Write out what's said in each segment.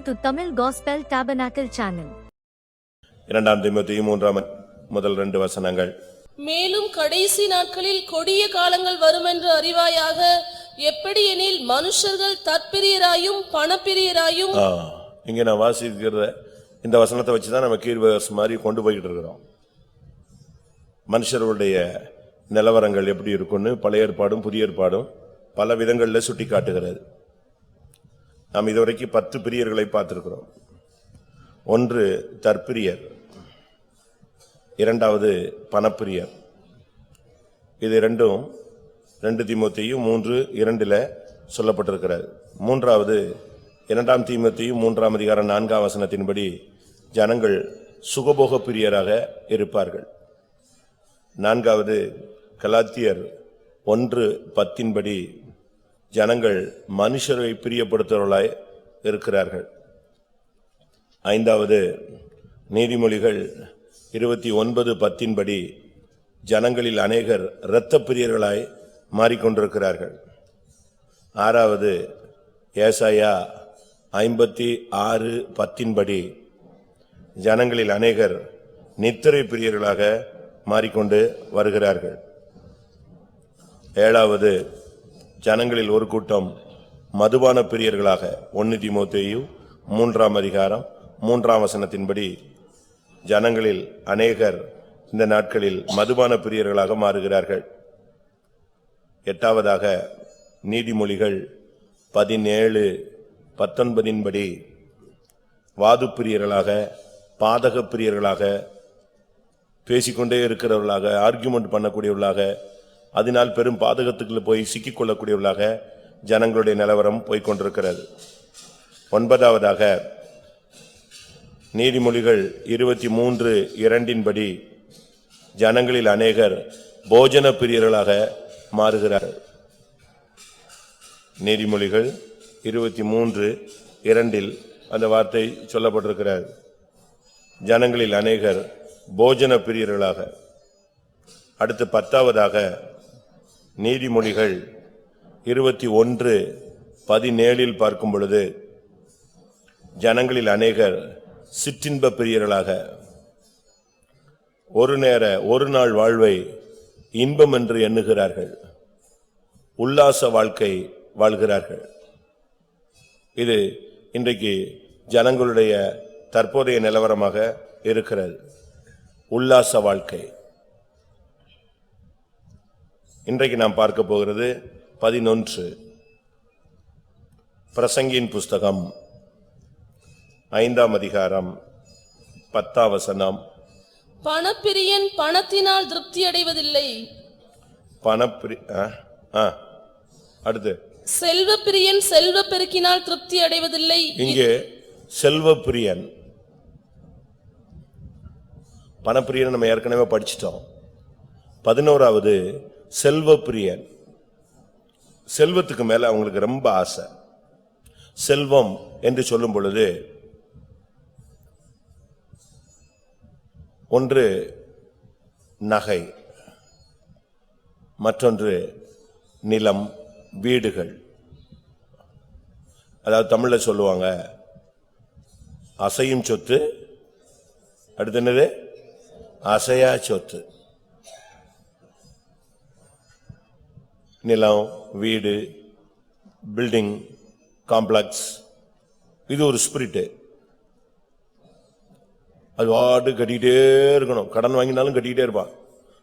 to Tamil Gospel Tabernacle channel. 2 தீமோத்தேயு 3:1 மேலும் கடைசி நாட்களில் கொடிய காலங்கள் வருமென்று அறிவாயாக. எப்படி எனில் மனுஷர்கள் தற்பிரியராயும் பணப்பிரியராயும். இங்க நான் வாசிக்கிற இந்த வசனத்தை வச்சுதான் நம்ம கீழ்வர்ஸ் மாதிரி கொண்டு போய்கிட்டு இருக்கிறோம். மனுஷருடைய நிலவரங்கள் எப்படி இருக்குன்னு பழைய ஏற்பாடும் புதிய ஏற்பாடும் பல விதங்களில் சுட்டி காட்டுகிறது. நாம் இதுவரைக்கும் 10 பிரியர்களை பார்த்திருக்கிறோம். ஒன்று தற்பிரியர், இரண்டாவது பணப்பிரியர். இது ரெண்டும் 2 தீமோத்தேயு 3:2 சொல்லப்பட்டிருக்கிறது. மூன்றாவது 2 தீமோத்தேயு 3:4 ஜனங்கள் சுகபோக பிரியராக இருப்பார்கள். நான்காவது கலாத்தியர் 1:10 ஜனங்கள் மனுஷரை பிரியப்படுத்துவர்களாய் இருக்கிறார்கள். ஐந்தாவது நீதிமொழிகள் 29:10 ஜனங்களில் அநேகர் இரத்த பிரியர்களாய் மாறிக்கொண்டிருக்கிறார்கள். ஆறாவது ஏசாயா 56:10 ஜனங்களில் அநேகர் நித்திரை பிரியர்களாக மாறிக்கொண்டு வருகிறார்கள். ஏழாவது ஜனங்களில் ஒரு கூட்டம் மதுபான பிரியர்களாக 1 தீமோத்தேயு 3:3 ஜனங்களில் அநேகர் இந்த நாட்களில் மதுபான பிரியர்களாக மாறுகிறார்கள். எட்டாவதாக நீதிமொழிகள் 17:19 வாது பிரியர்களாக, பாதக பிரியர்களாக, பேசிக்கொண்டே இருக்கிறவர்களாக, ஆர்கியூமெண்ட் பண்ணக்கூடியவர்களாக, அதனால் பெரும் பாதகத்துக்குள்ள போய் சிக்கிக்கொள்ளக்கூடியவர்களாக ஜனங்களுடைய நிலவரம் போய்கொண்டிருக்கிறது. ஒன்பதாவதாக நீதிமொழிகள் 23:2 ஜனங்களில் அநேகர் போஜன பிரியர்களாக மாறுகிறார்கள். நீதிமொழிகள் 23:2 அந்த வார்த்தை சொல்லப்பட்டிருக்கிறார். ஜனங்களில் அநேகர் போஜன பிரியர்களாக. அடுத்து 10வதாக நீதிமொழிகள் 21:17 பார்க்கும் பொழுது ஜனங்களில் அநேகர் சிற்றின்ப பிரியர்களாக, ஒரு நாள் வாழ்வை இன்பம் என்று எண்ணுகிறார்கள், உல்லாச வாழ்க்கை வாழ்கிறார்கள். இது இன்றைக்கு ஜனங்களுடைய தற்போதைய நிலவரமாக இருக்கிறது. உல்லாச வாழ்க்கை. இன்றைக்கு நாம் பார்க்க போகிறது 11 பிரசங்கியின் புஸ்தகம் 5:10 பணப்பிரியன் பணத்தினால் திருப்தி அடைவதில்லை. அடுத்து செல்வப்பிரியன் செல்வ பெருக்கினால் திருப்தி அடைவதில்லை. இங்கே செல்வப்பிரியன், பணப்பிரியன் நம்ம ஏற்கனவே படிச்சிட்டோம். 11வது செல்வப்பிரியன். செல்வத்துக்கு மேல அவங்களுக்கு ரொம்ப ஆசை. செல்வம் என்று சொல்லும் பொழுது ஒன்று நகை, மற்றொன்று நிலம், வீடுகள். அதாவது தமிழ்ல சொல்லுவாங்க அசையும் சொத்து, அடுத்து என்னது அசையா சொத்து. நிலம், வீடு, பில்டிங் காம்ப்ளெக்ஸ், இது ஒரு ஸ்பிரிட். அது வாட்டு கட்டிக்கிட்டே இருக்கணும். கடன் வாங்கினாலும் கட்டிக்கிட்டே இருப்பான்.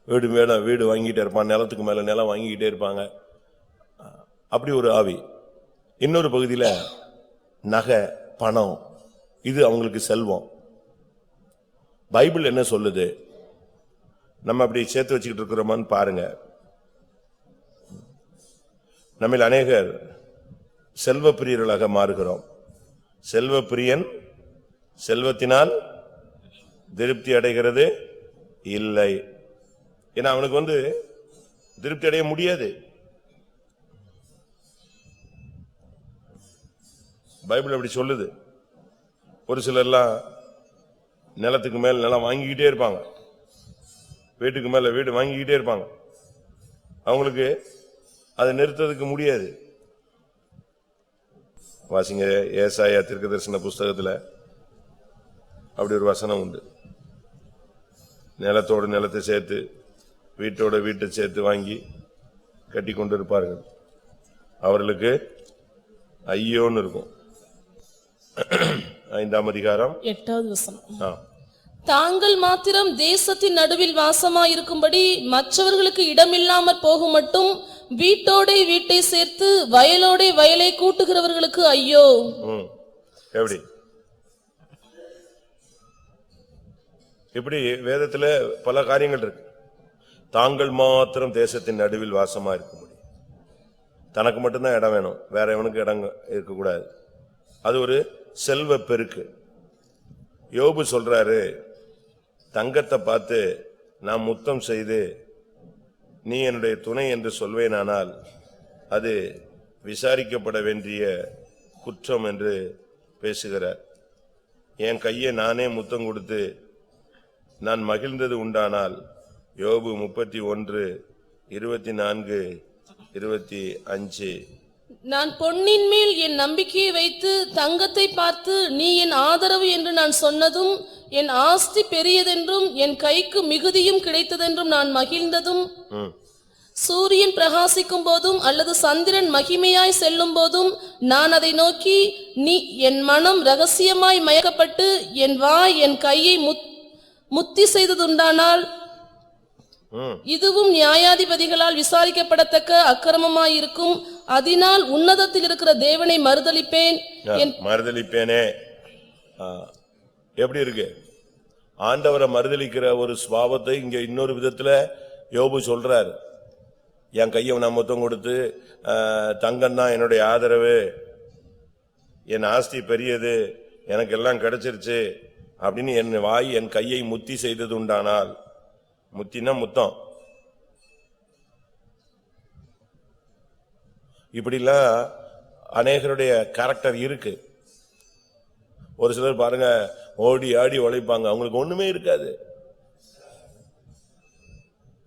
வீடு மேல வீடு வாங்கிட்டே இருப்பான், நிலத்துக்கு மேல நிலம் வாங்கிக்கிட்டே இருப்பாங்க. அப்படி ஒரு ஆவி. இன்னொரு பகுதியில் நகை, பணம், இது அவங்களுக்கு செல்வம். பைபிள் என்ன சொல்லுது? நம்ம அப்படி சேர்த்து வச்சுக்கிட்டு இருக்கிறோமான்னு பாருங்க. நம்ம அநேகர் செல்வ பிரியர்களாக மாறுகிறோம். செல்வ பிரியன் செல்வத்தினால் திருப்தி அடைகிறது இல்லை. ஏன்னா அவனுக்கு திருப்தி அடைய முடியாது. பைபிள் அப்படி சொல்லுது. ஒரு சிலர்லாம் நிலத்துக்கு மேல நிலம் வாங்கிக்கிட்டே இருப்பாங்க, வீட்டுக்கு மேல வீடு வாங்கிக்கிட்டே இருப்பாங்க. அவங்களுக்கு அதை நிறுத்ததுக்கு முடியாது. வாசிங்க, ஏசாயா தீர்க்கதரிசன புஸ்தகத்துல அப்படி ஒரு வசனம் உண்டு. நிலத்தோடு நிலத்தை சேர்த்து வீட்டோட வீட்டை சேர்த்து வாங்கி கட்டி கொண்டு இருப்பார்கள், அவர்களுக்கு ஐயோன்னு இருக்கும். 5ஆம் அதிகாரம் 8வது வசனம். தாங்கள் மாத்திரம் தேசத்தின் நடுவில் வாசமாயிருக்கும்படி மற்றவர்களுக்கு இடமில்லாமற் போகும் மட்டும் வீட்டோடே வீட்டை சேர்த்து வயலோடே வயலை கூட்டுகிறவர்களுக்கு ஐயோ. எப்படி? இப்படி வேதத்துல பல காரியங்கள் இருக்கு. தாங்கள் மாத்திரம் தேசத்தின் நடுவில் வாசமா இருக்கும்படி, தனக்கு மட்டும்தான் இடம் வேணும், வேற எவனுக்கு இடம் இருக்கக்கூடாது. அது ஒரு செல்வ பெருக்கு. யோபு சொல்றாரு, தங்கத்தை பார்த்து நான் முத்தம் செய்து நீ என்னுடைய துணை என்று சொல்வேனானால் அது விசாரிக்கப்பட வேண்டிய குற்றம் என்று பேசுகிறார். என் கையை நானே முத்தம் கொடுத்து நான் மகிழ்ந்தது உண்டானால், யோபு 31:24-25. நான் பொன்னின் மேல் என் நம்பிக்கையை வைத்து தங்கத்தை பார்த்து நீ என் ஆதரவு என்று நான் சொன்னதும், என் ஆஸ்தி பெரியதென்றும் என் கைக்கு மிகுதியும் கிடைத்ததென்றும் நான் மகிழ்ந்ததும், சூரியன் பிரகாசிக்கும் போதும் அல்லது சந்திரன் மகிமையாய் செல்லும் போதும் நான் அதை நோக்கி நீ என் மனம் ரகசியமாய் மயக்கப்பட்டு என் வாய் என் கையை முத்தி செய்ததுண்டானால், இதுவும் நியாயாதிபதிகளால் விசாரிக்கப்படத்தக்க அக்கிரமமாயிருக்கும். அதனால் உன்னதத்தில் இருக்கிற தேவனை மறுதலிப்பேனே. எப்படி இருக்கு? ஆண்டவரை மறுதலிக்கிற ஒரு சுபாவத்தை இங்க இன்னொரு விதத்துல யோபு சொல்றார். என் கையை நான் மொத்தம் கொடுத்து தங்கம் தான் என்னுடைய ஆதரவு, என் ஆஸ்தி பெரியது, எனக்கு எல்லாம் கிடைச்சிருச்சு அப்படின்னு என் வாய் என் கையை முத்தி செய்தது உண்டானால், முத்தினா முத்தம், இப்படிலாம் அநேகருடைய கேரக்டர் இருக்கு. ஒரு சிலர் பாருங்க, ஓடி ஆடி உழைப்பாங்க, அவங்களுக்கு ஒண்ணுமே இருக்காது.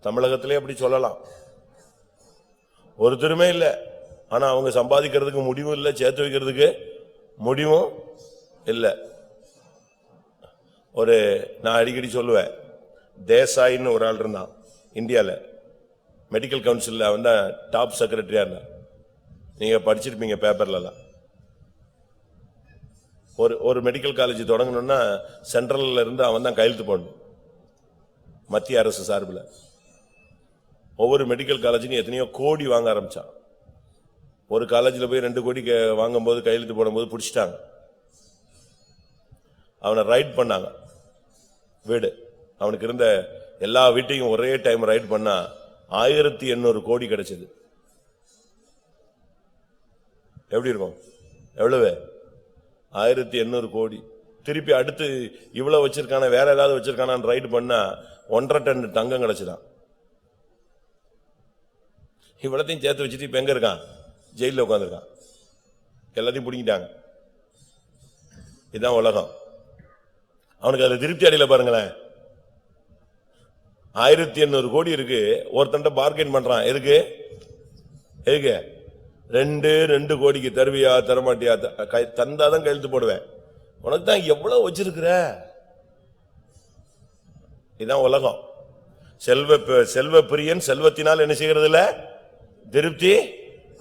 தமிழகத்திலே அப்படி சொல்லலாம், ஒருத்தருமே இல்லை. ஆனா அவங்க சம்பாதிக்கிறதுக்கு முடிவும் இல்லை, சேர்த்து வைக்கிறதுக்கு முடிவும் இல்லை. நான் அடிக்கடி சொல்லுவேன், தேசாயின்னு ஒரு ஆள் இருந்தான் இந்தியாவில், மெடிக்கல் கவுன்சிலில் அவன் தான் டாப் செக்ரட்டரியா இருந்தான். நீங்க படிச்சிருப்பீங்க பேப்பர்லாம். ஒரு மெடிக்கல் காலேஜ் தொடங்கணும்னா சென்ட்ரல்ல இருந்து அவன் தான் கையெழுத்து போடணும், மத்திய அரசு சார்பில். ஒவ்வொரு மெடிக்கல் காலேஜும் எத்தனையோ கோடி வாங்க ஆரம்பிச்சான். ஒரு காலேஜில் போய் 2 கோடி வாங்கும் போது கையெழுத்து போடும்போது பிடிச்சிட்டாங்க. அவனை ரைட் பண்ணாங்க வீடு. அவனுக்கு இருந்த எல்லா வீட்டையும் ஒரே டைம் ரைட் பண்ணா 1800 கோடி கிடைச்சது. எப்படி இருக்கும்? எவ்வளவு? 1800 கோடி. திருப்பி அடுத்து இவ்வளவு வச்சிருக்கான, வேற ஏதாவது வச்சிருக்கானான்னு ரைட் பண்ணா 1.5 டன் தங்கம் கிடைச்சுதான். இவ்வளத்தையும் சேர்த்து வச்சுட்டு இப்ப எங்க இருக்கான்? ஜெயில உட்காந்துருக்கான். எல்லாத்தையும் பிடிக்கிட்டாங்க. இதுதான் உலகம். அவனுக்கு அது திருப்தி அடையில. பாருங்களேன், 1800 கோடி இருக்கு, ஒருத்தன்ட்ட பார்கெயின் பண்றான். எதுக்கு? 2 கோடிக்கு தருவியா தரமாட்டியா? தந்தாதான் கையெழுத்து போடுவேன். உனக்கு தான் எவ்வளவு வச்சிருக்கிற. இதுதான் உலகம். செல்வ பிரியன் செல்வத்தினால் என்ன செய்கிறது இல்ல? திருப்தி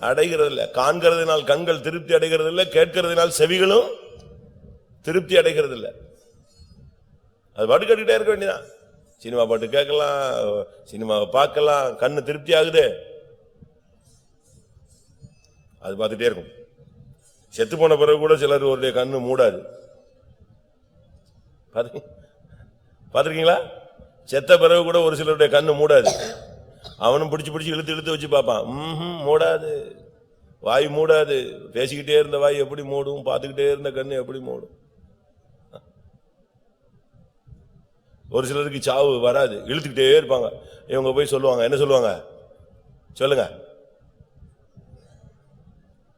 அடைகிறது இல்ல. காண்கிறதுனால் கண்கள் திருப்தி அடைகிறது இல்ல, கேட்கிறதுனால் செவிகளும் திருப்தி அடைகிறது இல்ல. அது பாட்டு கேட்டுக்கிட்டே இருக்க வேண்டியதான். சினிமா பாட்டு கேட்கலாம், சினிமாவை பார்க்கலாம், கண்ணு திருப்தி ஆகுது, அது பார்த்துட்டே இருக்கும். செத்து போன பிறகு கூட சிலருடைய கண்ணு மூடாது. பாத்திருக்கீங்களா? செத்த பிறகு கூட ஒரு சிலருடைய கண்ணு மூடாது. அவனும் பிடிச்சு பிடிச்சு இழுத்து இழுத்து வச்சு பார்ப்பான். மூடாது, வாய் மூடாது. பேசிக்கிட்டே இருந்த வாய் எப்படி மூடும்? பார்த்துக்கிட்டே இருந்த கண்ணு எப்படி மூடும்? ஒரு சிலருக்கு சாவு வராது, இழுத்துக்கிட்டே இருப்பாங்க. இவங்க போய் சொல்லுவாங்க, என்ன சொல்லுவாங்க? சொல்லுங்க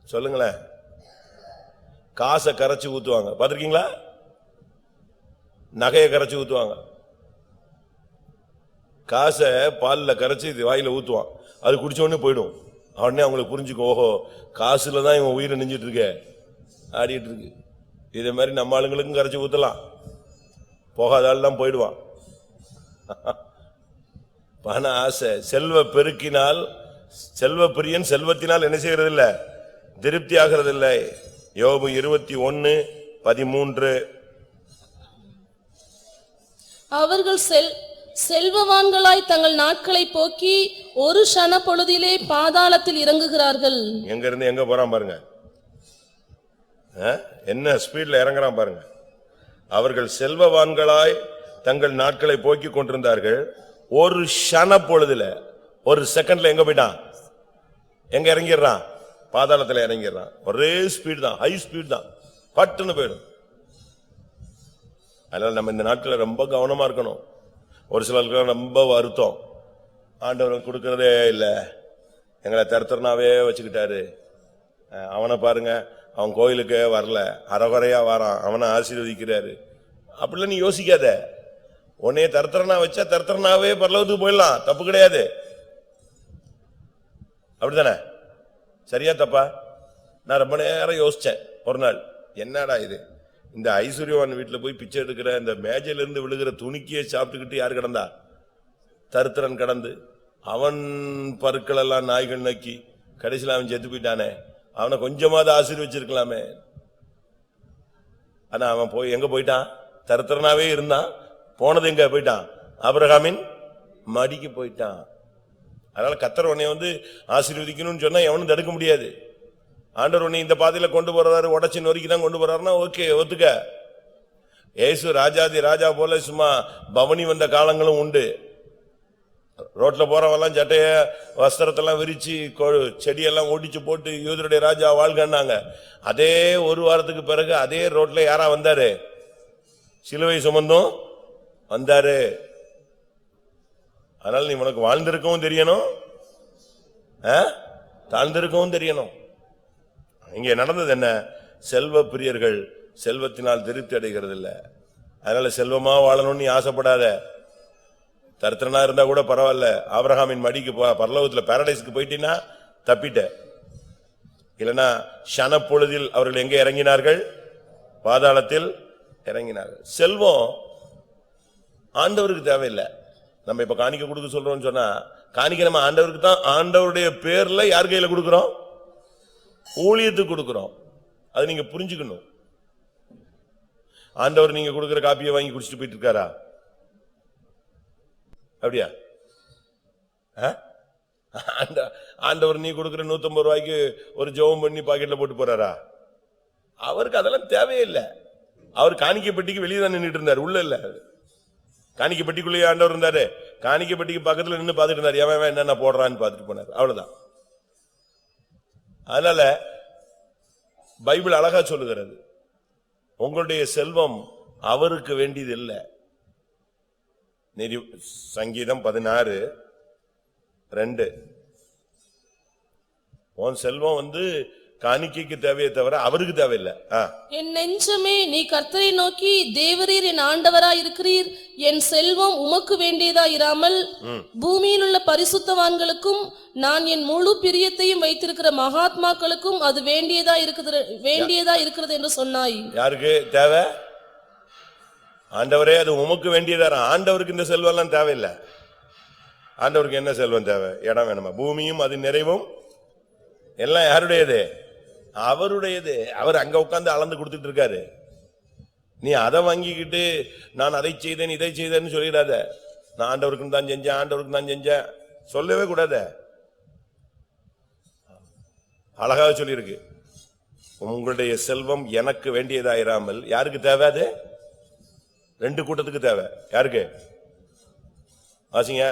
சொல்லுங்களேன். காசை கரைச்சு ஊத்துவாங்க, பாத்திருக்கீங்களா? நகையை கரைச்சு ஊத்துவாங்க. காசை பால்ல கரைச்சு வாயில ஊத்துவான், அது குடிச்ச உடனே போயிடும். உடனே அவங்களுக்கு புரிஞ்சுக்கும், ஓஹோ காசுல தான் இவன் உயிரை நெஞ்சிட்டு இருக்க, ஆடிட்டு இருக்கு. இதே மாதிரி நம்ம ஆளுங்களுக்கும் கரைச்சி ஊத்தலாம், போகாத ஆள் தான் போயிடுவான். பண ஆசை, செல்வ பெருக்கினால், செல்வ பிரியன் செல்வத்தினால் என்ன செய்யறது இல்ல, திருப்தி ஆகிறது இல்லை. யோபு 21:13. அவர்கள் செல்வவான்களாய் தங்கள் நாட்களை போக்கி ஒரு க்ஷண பொழுதிலே பாதாளத்தில் இறங்குகிறார்கள். எங்க இருந்து எங்க போறான் பாருங்க, என்ன ஸ்பீட்ல இறங்குறான் பாருங்க. அவர்கள் செல்வவான்களாய் தங்கள் நாட்களை போக்கி கொண்டிருந்தார்கள், ஒரு க்ஷண பொழுதுல, ஒரு செகண்ட்ல எங்க போயிட்டான், எங்க இறங்கிடுறான், பாதாளத்துல இறங்கிடுறான். ஒரே ஸ்பீட் தான், ஹை ஸ்பீட் தான், பட்டுன்னு போயிடும். அதனால நம்ம இந்த நாட்கள் ரொம்ப கவனமா இருக்கணும். ஒரு சிலருக்கு ரொம்ப வருத்தம், ஆண்டவர் கொடுக்கறதே இல்லை, எங்களை தரத்தரனாவே வச்சுக்கிட்டாரு, அவனை பாருங்க அவன் கோயிலுக்கு வரல, அறகுறையா வாரான், அவனை ஆசீர்வதிக்கிறாரு. அப்படிலாம் நீ யோசிக்காத. உன்னைய தரத்தரனா வச்சா தரத்தரனாவே பரலோகத்துக்கு போயிடலாம், தப்பு கிடையாது. அப்படித்தானே? சரியா தப்பா? நான் ரொம்ப நேரம் யோசிச்சேன் ஒரு நாள், என்னடா இது, இந்த ஐஸ்வர்யவான் வீட்டுல போய் பிச்சை எடுக்கிற, இந்த மேஜையில இருந்து விழுகிற துணிக்கியே சாப்பிட்டுக்கிட்டு யாரு கிடந்தா, தருத்திரன் கடந்து, அவன் பருக்கள் எல்லாம் நாய்கள் நக்கி கடைசியில் அவன் செத்து போயிட்டானே, அவனை கொஞ்சமாவது ஆசீர்வச்சிருக்கலாமே. ஆனா அவன் போய் எங்க போயிட்டான், தருத்திரனாவே இருந்தான், போனது எங்க போயிட்டான், ஆபிரகாமின் மடிக்கு போயிட்டான். அதனால கர்த்தர் உன்னை ஆசீர்வதிக்கணும்னு சொன்னா எவனும் தடுக்க முடியாது. ஆண்டவர் உன்னை இந்த பாதையில கொண்டு போறாரு, உடச்சி நொறுக்கி தான் கொண்டு போறாருன்னா ஓகே, ஒத்துக்க. ஏசு ராஜாதி ராஜா போல சும்மா பவனி வந்த காலங்களும் உண்டு. ரோட்ல போறவெல்லாம் சட்டைய வஸ்திரத்தெல்லாம் விரிச்சு செடியெல்லாம் ஓடிச்சு போட்டு யூதருடைய ராஜா வாழ்கன்னாங்க. அதே ஒரு வாரத்துக்கு பிறகு அதே ரோட்ல யாரா வந்தாரு, சிலுவை சுமந்தும் வந்தாரு. அதனால நீ உனக்கு வாழ்ந்திருக்கவும் தெரியணும், தாழ்ந்திருக்கவும் தெரியணும். இங்கே நடந்தது என்ன, செல்வ பிரியர்கள் செல்வத்தினால் திருப்தி அடைகிறது இல்ல. அதனால செல்வமா வாழணும்னு நீ ஆசைப்படாத. தரித்திரனா இருந்தா கூட பரவாயில்ல, ஆபிரகாமின் மடிக்கு பரலோகத்துல பாரடைஸ்க்கு போயிட்டீங்கன்னா தப்பிட்ட. இல்லைன்னா க்ஷண பொழுதில் அவர்கள் எங்கே இறங்கினார்கள், பாதாளத்தில் இறங்கினார்கள். செல்வம் ஆண்டவருக்கு தேவையில்லை. நம்ம இப்ப காணிக்க கொடுக்க சொல்றோம்னு சொன்னா, காணிக்க நம்ம ஆண்டவருக்கு தான், ஆண்டவருடைய பேர்ல யார் கையில கொடுக்கிறோம், ஊழியத்துக்கு கொடுக்கிறோம். அது நீங்க புரிஞ்சுக்கணும். ஆண்டவர் நீங்க கொடுக்கிற காப்பியை வாங்கி குடிச்சிட்டு போயிட்டு இருக்காரா? அப்படியா? ஆண்டவர் நீ கொடுக்கிற 150 ரூபாய்க்கு ஒரு ஜெபம் பண்ணி பாக்கெட்ல போட்டு போறாரா? அவருக்கு அதெல்லாம் தேவையில்லை. அவர் காணிக்கை பெட்டிக்கு வெளியே தான் நின்றுட்டு இருந்தார், உள்ள இல்ல. காணிக்கை பெட்டிக்குள்ளேயே ஆண்டவர் இருந்தாரு, காணிக்கை பெட்டிக்கு பக்கத்துல நின்று பாத்துட்டு இருந்தார், எவன் என்னென்ன போடுறான்னு பாத்துட்டு போனார், அவ்வளவுதான். அதனால பைபிள் அழகா சொல்லுகிறது, உங்களுடைய செல்வம் அவருக்கு வேண்டியது இல்லை. சங்கீதம் 16:2, உன் செல்வம் காணிக்கைக்கு தேவையே தவிர அவருக்கு தேவையில்லை. என் நெஞ்சமே நீ கர்த்தரை நோக்கி, தேவரீர் என் ஆண்டவராய் இருக்கிறீர், என் செல்வம் உமக்கு வேண்டியதா இராமல் பூமியில் உள்ள பரிசுத்தவான்களுக்கும் நான் என் முழு பிரியத்தையும் வைத்திருக்கிற மகாத்மாக்களுக்கும் அது வேண்டியதா இருக்கிறது என்று சொன்னாய். யாருக்கு தேவை? ஆண்டவரே அது உமக்கு வேண்டியதா. ஆண்டவருக்கு இந்த செல்வம் எல்லாம் தேவையில்லை. ஆண்டவருக்கு என்ன செல்வம் தேவை? இடம் வேணுமா? பூமியும் அது நிறைவும் எல்லாம் யாருடையது? அவருடையது. அவர் அங்க உட்கார்ந்து அளந்து கொடுத்துட்டு இருக்காரு. நீ அதை வாங்கிக்கிட்டு நான் அதை செய்தேன் இதை செய்தேன்னு சொல்லிடாத. நான் ஆண்டவருக்கு தான் செஞ்சேன், ஆண்டவருக்கு தான் செஞ்சேன் சொல்லவே கூடாது. அழகாக சொல்லியிருக்கு, உங்களுடைய செல்வம் எனக்கு வேண்டியதாயிராமல் யாருக்கு தேவை? அது ரெண்டு கூட்டத்துக்கு தேவை. யாருக்கு? வாசிங்க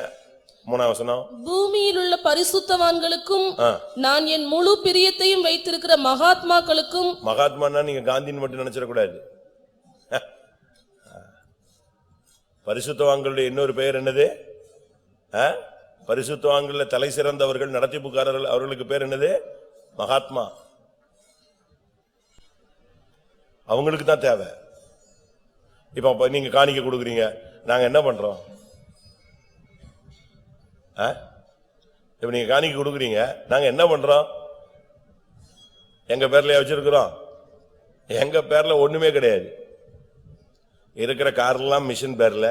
3ஆம் வசனம். பூமியில் உள்ள பரிசுத்தவான்களுக்கும் நான் என் முழு பிரியத்தையும் வைத்திருக்கிற மகாத்மாக்களுக்கும். மகாத்மானா நீங்க காந்தின்னு மட்டும் நினைச்சிடக்கூடாது. பரிசுத்தவான்களுடைய இன்னொரு பெயர் என்னது? பரிசுத்தவான்கள தலை சிறந்தவர்கள், நடத்திப்புக்காரர்கள், அவர்களுக்கு பேர் என்னது? மகாத்மா. அவங்களுக்கு தான் தேவை. இப்ப நீங்க காணிக்க கொடுக்குறீங்க, நாங்க என்ன பண்றோம்? இப்ப நீங்க காணிக்க கொடுக்குறீங்க, நாங்க என்ன பண்றோம்? எங்க பேர்லயே வச்சிருக்கிறோம்? எங்க பேர்ல ஒண்ணுமே கிடையாது. இருக்கிற கார்லாம் மிஷின் பேர்ல.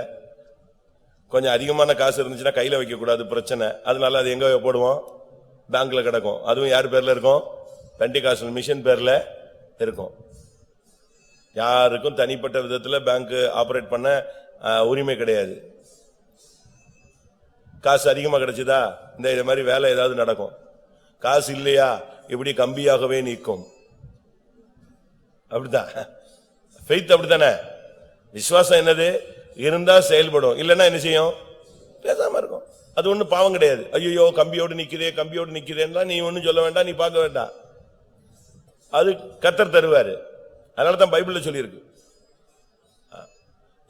கொஞ்சம் அதிகமான காசு இருந்துச்சுன்னா கையில வைக்க கூடாது, பிரச்சனை. அதனால அது எங்க போடுவோம்? பேங்க்ல கிடக்கும். அதுவும் யார் பேர்ல இருக்கும்? பெண்டிகாஸ்டல் மிஷன் பேர்ல இருக்கும். யாருக்கும் தனிப்பட்ட விதத்துல பேங்க் ஆபரேட் பண்ண உரிமை கிடையாது. காசு அதிகமா கிடைச்சதா இந்த மாதிரி வேலை ஏதாவது நடக்கும். காசு இல்லையா இப்படி கம்பியாகவே நிற்கும். அப்படிதான் ஃபெய்த். அப்படித்தானே விசுவாசம். என்னது இருந்தா செயல்படும், இல்லன்னா என்ன செய்யும்? பேசாம இருக்கும். அது ஒண்ணு பாவம் கிடையாது. ஐயோ கம்பியோடு நிக்கிறே கம்பியோடு நிக்கிறேன்னா நீ ஒண்ணும் சொல்ல வேண்டாம், நீ பார்க்க வேண்டாம். அது கர்த்தர் தருவாரு. அதனாலதான் பைபிள்ல சொல்லியிருக்கு.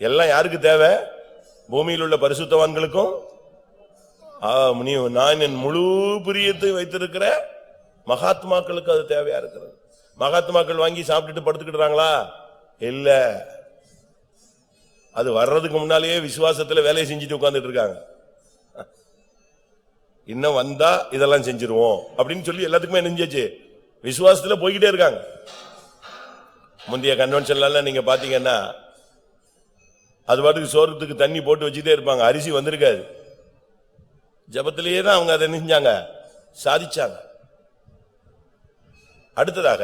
எல்லாம் யாருக்கு தேவை? பூமியில் உள்ள பரிசுத்தவான்களுக்கும் நான் என் முழு பிரியத்தை வைத்திருக்கிற மகாத்மாக்களுக்கு அது தேவையா இருக்கிறது. மகாத்மாக்கள் வாங்கி சாப்பிட்டுட்டு படுத்துக்கிட்டாங்களா? இல்ல, அது வர்றதுக்கு முன்னாலேயே விசுவாசத்துல வேலையை செஞ்சுட்டு உட்கார்ந்துட்டு இருக்காங்க. இன்னும் வந்தா இதெல்லாம் செஞ்சிருவோம் அப்படின்னு சொல்லி எல்லாத்துக்குமே நெஞ்சாச்சு விசுவாசத்துல போய்கிட்டே இருக்காங்க. முந்தைய கன்வென்ஷன்ல நீங்க பாத்தீங்கன்னா அது பாட்டுக்கு சோறத்துக்கு தண்ணி போட்டு வச்சுட்டே இருப்பாங்க. அரிசி வந்திருக்காது. ஜபத்திலேயே தான் அவங்க அதை செஞ்சாங்க, சாதிச்சாங்க. அடுத்ததாக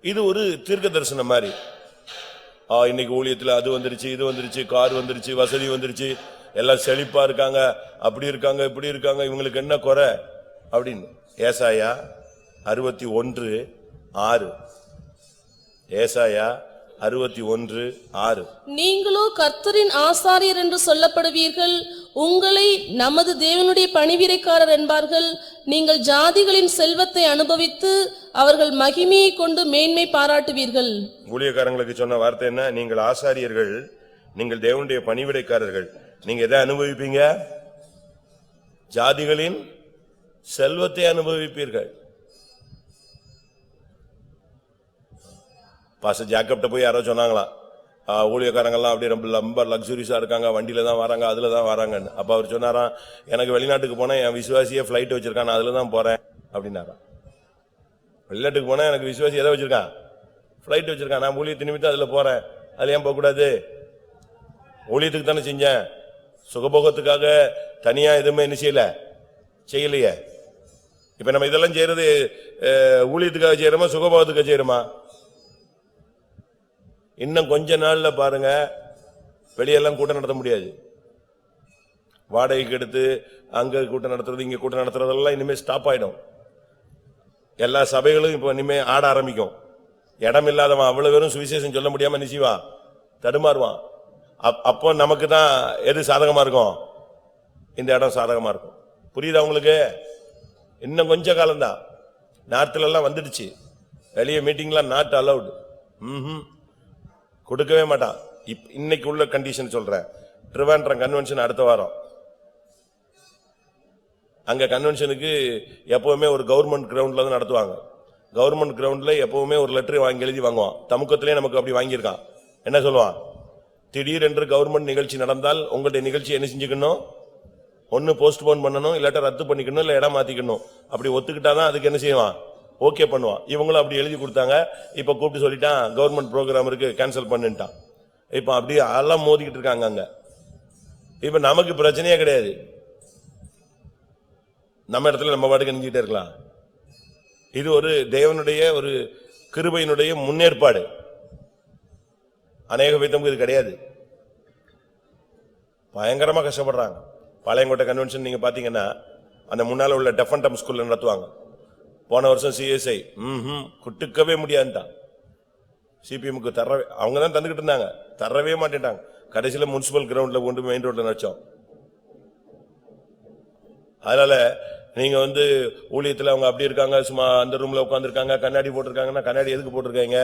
இது ஒரு தீர்க்க தரிசனம் மாதிரி. இன்னைக்கு ஊழியத்துல அது வந்துருச்சு, இது வந்துருச்சு, கார் வந்துருச்சு, வசதி வந்துருச்சு, எல்லாம் செழிப்பா இருக்காங்க, அப்படி இருக்காங்க, இப்படி இருக்காங்க, இவங்களுக்கு என்ன குறை அப்படின்னு. ஏசாயா 61:6. ஏசாயா 61:6. நீங்களோ கர்த்தரின் ஆசாரியர் என்று சொல்லப்படுவீர்கள், உங்களை நமது தேவனுடைய பணிவிடைக்காரர் என்பார்கள். நீங்கள் ஜாதிகளின் செல்வத்தை அனுபவித்து அவர்கள் மகிமையை கொண்டு மேன்மை பாராட்டுவீர்கள். ஊழியக்காரங்களுக்கு சொன்ன வார்த்தை என்ன? நீங்கள் ஆசாரியர்கள், நீங்கள் தேவனுடைய பணிவிடைக்காரர்கள். நீங்க எதை அனுபவிப்பீங்க? ஜாதிகளின் செல்வத்தை அனுபவிப்பீர்கள். பாஸ்டர் ஜாக்கப்ட்ட போய் யாரோ சொன்னாங்களாம், ஊழியக்காரங்கெல்லாம் அப்படியே ரொம்ப லக்ஸுரியஸா இருக்காங்க, வண்டியில தான் வராங்க, அதுல தான் வராங்கன்னு. அப்ப அவர் சொன்னாராம், எனக்கு வெளிநாட்டுக்கு போனா என் விசுவாசியே பிளைட் வச்சிருக்கான், நான் அதுல தான் போறேன் அப்படின்னாராம். வெளிநாட்டுக்கு போனா எனக்கு விசுவாசி எதை வச்சிருக்கான்? பிளைட் வச்சிருக்கான், நான் ஊழியத்தை நிமித்தம் அதுல போறேன், அதுல ஏன் போக கூடாது? ஊழியத்துக்கு தானே செஞ்சேன், சுகபோகத்துக்காக தனியா எதுவுமே என்ன செய்யலையே. இப்ப நம்ம இதெல்லாம் செய்யறது ஊழியத்துக்காக செய்யறோமா, சுகபோகத்துக்காக செய்யறோமா? இன்னும் கொஞ்ச நாள்ல பாருங்க, வெளியெல்லாம் கூட்டம் நடத்த முடியாது. வாடகைக்கு எடுத்து அங்க கூட்டம் நடத்துறது, இங்க கூட்டம் நடத்துறதெல்லாம் இனிமே ஸ்டாப் ஆயிடும். எல்லா சபைகளும் இப்ப இனிமே ஆட ஆரம்பிக்கும். இடம் இல்லாதவன் அவ்வளவு பேரும் சுவிசேஷம் சொல்ல முடியாம நிச்சயவான், தடுமாறுவான். அப்போ நமக்கு தான் எது சாதகமா இருக்கும்? இந்த இடம் சாதகமா இருக்கும். புரியுதா உங்களுக்கு? இன்னும் கொஞ்ச காலம்தான். நார்த்ல எல்லாம் வந்துடுச்சு, வெளியே மீட்டிங்லாம் நாட் அலவுட், கொடுக்கவே மாட்டான். இன்னைக்கு உள்ள கண்டிஷன் சொல்றேன். ட்ரிவாண்ட்ரம் கன்வென்ஷன் அடுத்த வாரம். அங்க கன்வென்ஷனுக்கு எப்பவுமே ஒரு கவர்மெண்ட் கிரவுண்ட்ல தான் நடத்துவாங்க. கவர்மெண்ட் கிரவுண்ட்ல எப்பவுமே ஒரு லெட்டர் வாங்கி எழுதி வாங்குவான். தமுக்கத்திலே நமக்கு அப்படி வாங்கியிருக்கான். என்ன சொல்லுவான்? திடீரென்று கவர்மெண்ட் நிகழ்ச்சி நடந்தால் உங்களுடைய நிகழ்ச்சி என்ன செஞ்சுக்கணும்? ஒன்னு போஸ்ட்போன் பண்ணணும், இல்லாட்ட ரத்து பண்ணிக்கணும், இல்ல இடம் மாத்திக்கணும். அப்படி ஒத்துக்கிட்டாதான் அதுக்கு என்ன செய்வான்? ஓகே பண்ணுவான். இவங்களும் அப்படி எழுதி கொடுத்தாங்க. இப்ப கூப்பிட்டு சொல்லிட்டான், கவர்மெண்ட் ப்ரோக்ராம் இருக்கு, கேன்சல் பண்ணிட்டான். இப்ப அப்படியே எல்லாம் மோதிக்கிட்டு இருக்காங்க அங்க. இப்ப நமக்கு பிரச்சனையே கிடையாது. நம்ம இடத்துல நம்ம பாட்டுக்கு நினைச்சிட்டே இருக்கலாம். இது ஒரு தேவனுடைய ஒரு கிருபையினுடைய முன்னேற்பாடு. அநேக விதமும் இது கிடையாது. பயங்கரமா கஷ்டப்படுறாங்க. பாளையங்கோட்டை கன்வென்ஷன் நீங்க பாத்தீங்கன்னா அந்த முன்னால உள்ள டெஃப் அண்ட் டம் ஸ்கூல்ல நடத்துவாங்க. போன வருஷம் சிஎஸ்ஐ குட்டுக்கவே முடியாதுதான். சிபிஎம்க்கு தரவே, அவங்க தான் தந்துகிட்டு இருந்தாங்க, தரவே மாட்டேட்டாங்க. கடைசியில முனிசிபல் கிரவுண்ட்ல கொண்டு மெயின் ரோட்ல நடிச்சோம். அதனால நீங்க ஊழியத்துல அவங்க அப்படி இருக்காங்க, சும்மா அந்த ரூம்ல உட்காந்துருக்காங்க, கண்ணாடி போட்டிருக்காங்கன்னா கண்ணாடி எதுக்கு போட்டிருக்காங்க?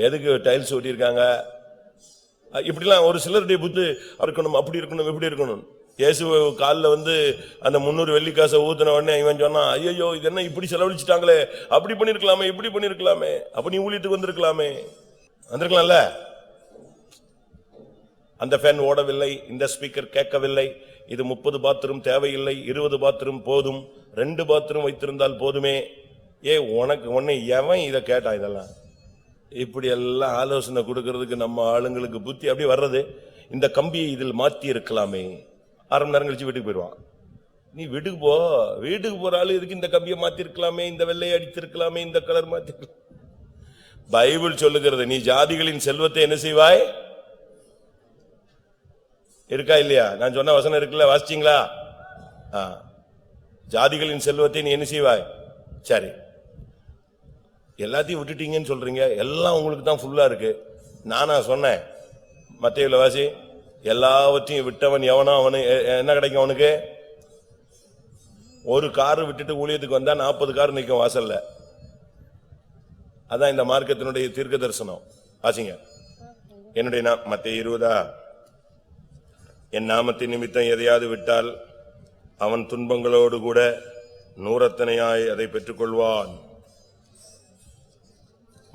எதுக்கு டைல்ஸ் ஒட்டியிருக்காங்க? இப்படிலாம் ஒரு சிலருடைய புத்தி இருக்கணும், அப்படி இருக்கணும், இப்படி இருக்கணும். இயேசு காலில் அந்த 300 வெள்ளிக்காசை ஊத்தின உடனே இவன் சொன்னான், ஐயோ இது என்ன இப்படி செலவழிச்சிட்டாங்களே, அப்படி பண்ணிருக்கலாமே, இப்படி பண்ணிருக்கலாமே, அப்ப நீ ஊழியத்துக்கு வந்திருக்கலாமே, வந்திருக்கலாம்ல. அந்த ஃபேன் ஓடவில்லை, இந்த ஸ்பீக்கர் கேட்கவில்லை, இது 30 பாத்ரூம் தேவையில்லை, 20 பாத்ரூம் போதும், 2 பாத்ரூம் வைத்திருந்தால் போதுமே. உனக்கு உன்னை எவன் இதை கேட்டான்? இதெல்லாம் இப்படி எல்லாம் ஆலோசனை கொடுக்கறதுக்கு நம்ம ஆளுங்களுக்கு புத்தி அப்படி வர்றது. இந்த கம்பியை இதில் மாத்தி இருக்கலாமே, அரை மணி நேரம் கழிச்சு வீட்டுக்கு போயிடுவான். நீ வீட்டுக்கு போ, வீட்டுக்கு போற ஆளு இதுக்கு இந்த கம்பியை மாத்தி இருக்கலாமே, இந்த வெள்ளையை அடித்திருக்கலாமே, இந்த கலர் மாத்தி. பைபிள் சொல்லுகிறது, நீ ஜாதிகளின் செல்வத்தை என்ன செய்வாய்? இருக்கா இல்லையா? நான் சொன்ன வசனம் இருக்குல்ல, வாசிச்சீங்களா? ஜாதிகளின் செல்வத்தை நீ என்ன செய்வாய்? சரி, எல்லாத்தையும் விட்டுட்டீங்கன்னு சொல்றீங்க, எல்லாம் உங்களுக்கு தான் ஃபுல்லா இருக்கு. நானா சொன்னேன்? மத்தேயுல வாசி, எல்லாவற்றையும் விட்டவன் எவனோ அவனு என்ன கிடைக்கும்? அவனுக்கு ஒரு கார் விட்டுட்டு ஊழியத்துக்கு வந்தா 40 கார் நிற்கும் வாசல்ல. அதான் இந்த மார்க்கத்தினுடைய தீர்க்க தரிசனம். வாசிங்க. என்னுடைய மத்தேயு 20, என் நாமத்தின் நிமித்தம் எதையாவது விட்டால் அவன் துன்பங்களோடு கூட 100 அதை பெற்றுக்கொள்வான்.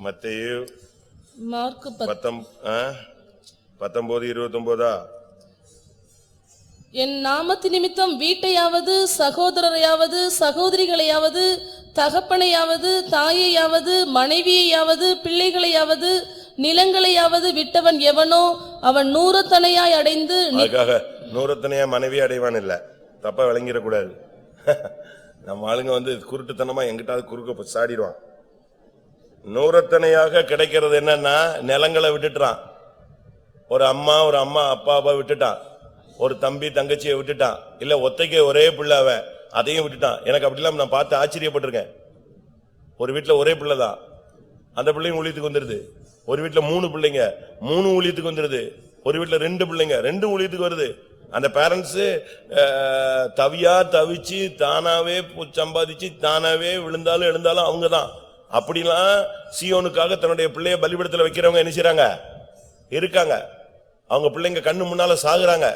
மத்தேயு 19:29. என் நாமத்து நிமித்தம் வீட்டையாவது சகோதரரையாவது சகோதரிகளையாவது தகப்பனையாவது தாயையாவது மனைவியையாவது பிள்ளைகளையாவது நிலங்களையாவது விட்டவன் எவனோ அவன் 100 அடைந்து. அதுக்காக 100 மனைவி அடைவான் இல்ல, தப்பா விளங்கிடக்கூடாது. நம்ம ஆளுங்க குருட்டுத்தனமா எங்கிட்டாவது குறுக்க சாடிடுவான். 100 கிடைக்கிறது என்னன்னா, நிலங்களை விட்டுட்டான். ஒரு அம்மா அப்பா விட்டுட்டான், ஒரு தம்பி தங்கச்சியை விட்டுட்டான், இல்ல ஒத்தைக்கு ஒரே பிள்ளை அவன், அதையும் விட்டுட்டான். எனக்கு அப்படிலாம் நான் பார்த்து ஆச்சரியப்பட்டிருக்கேன். ஒரு வீட்டுல ஒரே பிள்ளைதான், அந்த பிள்ளையும் ஊழியத்துக்கு வந்துருது. ஒரு வீட்டுல 3 பிள்ளைங்க, 3 ஊழியத்துக்கு வந்துருது. ஒரு வீட்டுல 2 பிள்ளைங்க, 2 ஊழியத்துக்கு வருது. அந்த பேரண்ட்ஸ் தவிச்சு தானாவே சம்பாதிச்சு தானாவே விழுந்தாலும் எழுந்தாலும் அவங்கதான். அப்படிலாம் சீயோனுக்காக தன்னுடைய பிள்ளைய பலிபீடத்துல வைக்கிறவங்க என்ன செய்றாங்க? இருக்காங்க. அவங்க பிள்ளைங்க கண்ணு முன்னால சாகுறாங்க.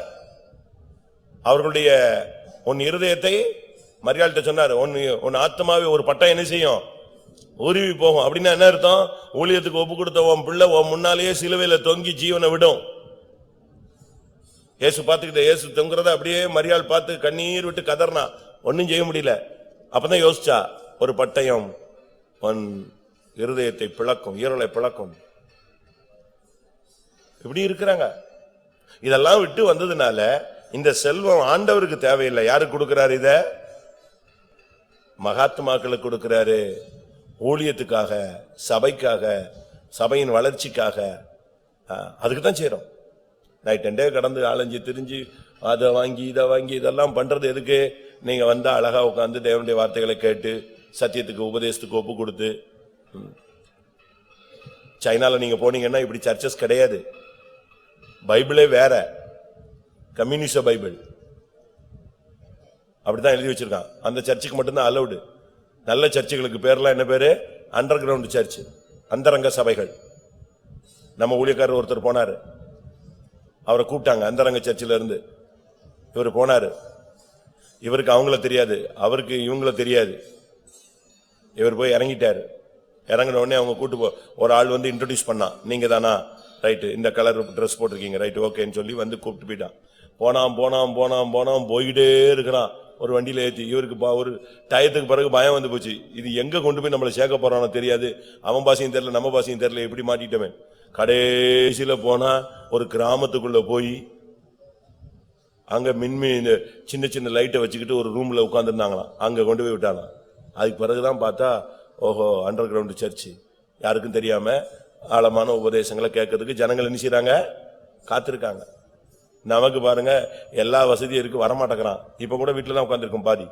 அவர்களுடைய உன் இருதயத்தை மரியாள்கிட்ட சொன்னாரு, உன் ஆத்மாவே ஒரு பட்டம் என்ன செய்யும்? உருவி போகும். அப்படின்னா என்ன அர்த்தம்? ஊழியத்துக்கு ஒப்பு கொடுத்த உன் பிள்ளை உன் முன்னாலேயே சிலுவையில தொங்கி ஜீவனை விடும். இயேசு பார்த்துக்கிட்ட, இயேசு தொங்குறத அப்படியே மரியாள் பார்த்து கண்ணீர் விட்டு கதறினா, ஒன்னும் செய்ய முடியல. அப்பதான் யோசிச்சா, ஒரு பட்டயம் உன் இருதயத்தை பிளக்கும், ஈரலை பிளக்கும். இப்படி இருக்கிறாங்க. இதெல்லாம் விட்டு வந்ததுனால இந்த செல்வம் ஆண்டவருக்கு தேவையில்லை. யாருக்கு கொடுக்கிறாரு? இத மகாத்மாக்களுக்கு கொடுக்கிறாரு. ஊழியத்துக்காக, சபைக்காக, சபையின் வளர்ச்சிக்காக. அதுக்கு தான் செய்யறோம். நைட் அண்டே கடந்து ஆலஞ்சி திரிஞ்சு அதை வாங்கி இதை வாங்கி இதெல்லாம் பண்றது எதுக்கு? நீங்க வந்தா அழகா உட்காந்து தேவனுடைய வார்த்தைகளை கேட்டு சத்தியத்துக்கு உபதேசத்துக்கு ஒப்பு கொடுத்து. சைனால நீங்க போனீங்கன்னா இப்படி சர்ச்சஸ் கிடையாது. பைபிளே வேற, கம்யூனிஸ்ட பைபிள் அப்படிதான் எழுதி வச்சிருக்கான். அந்த சர்ச்சுக்கு மட்டும்தான் அலௌடு. நல்ல சர்ச்சுகளுக்கு பேர்லாம் என்ன பேரு? அண்டர் கிரவுண்ட் சர்ச், அந்தரங்க சபைகள். நம்ம ஊழியக்காரர் ஒருத்தர் போனாரு, அவரை கூப்பிட்டாங்க அந்தரங்க சர்ச்சில இருந்து. இவர் போனாரு. இவருக்கு அவங்கள தெரியாது, அவருக்கு இவங்கள தெரியாது. இவர் போய் இறங்கிட்டாரு. இறங்கின உடனே அவங்க கூட்டு ஒரு ஆள் இன்ட்ரோடியூஸ் பண்ணான். நீங்க தானா? ரைட்டு, இந்த கலர் ட்ரெஸ் போட்டிருக்கீங்க, ரைட்டு ஓகேன்னு சொல்லி கூப்பிட்டு போயிட்டான். போனாம் போயிட்டே இருக்கிறான் ஒரு வண்டியில ஏத்தி. இவருக்கு ஒரு டயத்துக்கு பிறகு பயம் வந்து போச்சு. இது எங்க கொண்டு போய் நம்மளை சேர்க்க போறானோ தெரியாது. அவன் பாசையும் தெரியல, நம்ம பாசையும் தெரியல, எப்படி மாட்டிட்டோமே. கடைசியில போனா ஒரு கிராமத்துக்குள்ள போய் அங்க சின்ன சின்ன லைட்டை வச்சுக்கிட்டு ஒரு ரூம்ல உட்கார்ந்துருந்தாங்களாம். அங்க கொண்டு போய் விட்டானா. அதுக்கு பிறகுதான் பார்த்தா, ஓஹோ அண்டர் கிரவுண்ட் சர்ச். யாருக்கும் தெரியாம ஆழமான உபதேசங்களை கேட்கறதுக்கு ஜனங்கள் என்ன செய்றாங்க? காத்திருக்காங்க. நமக்கு பாருங்க எல்லா வசதியும் இருக்கு, வரமாட்டேங்கிறான். இப்ப கூட வீட்டுல தான் உட்கார்ந்துருக்கும், பாதி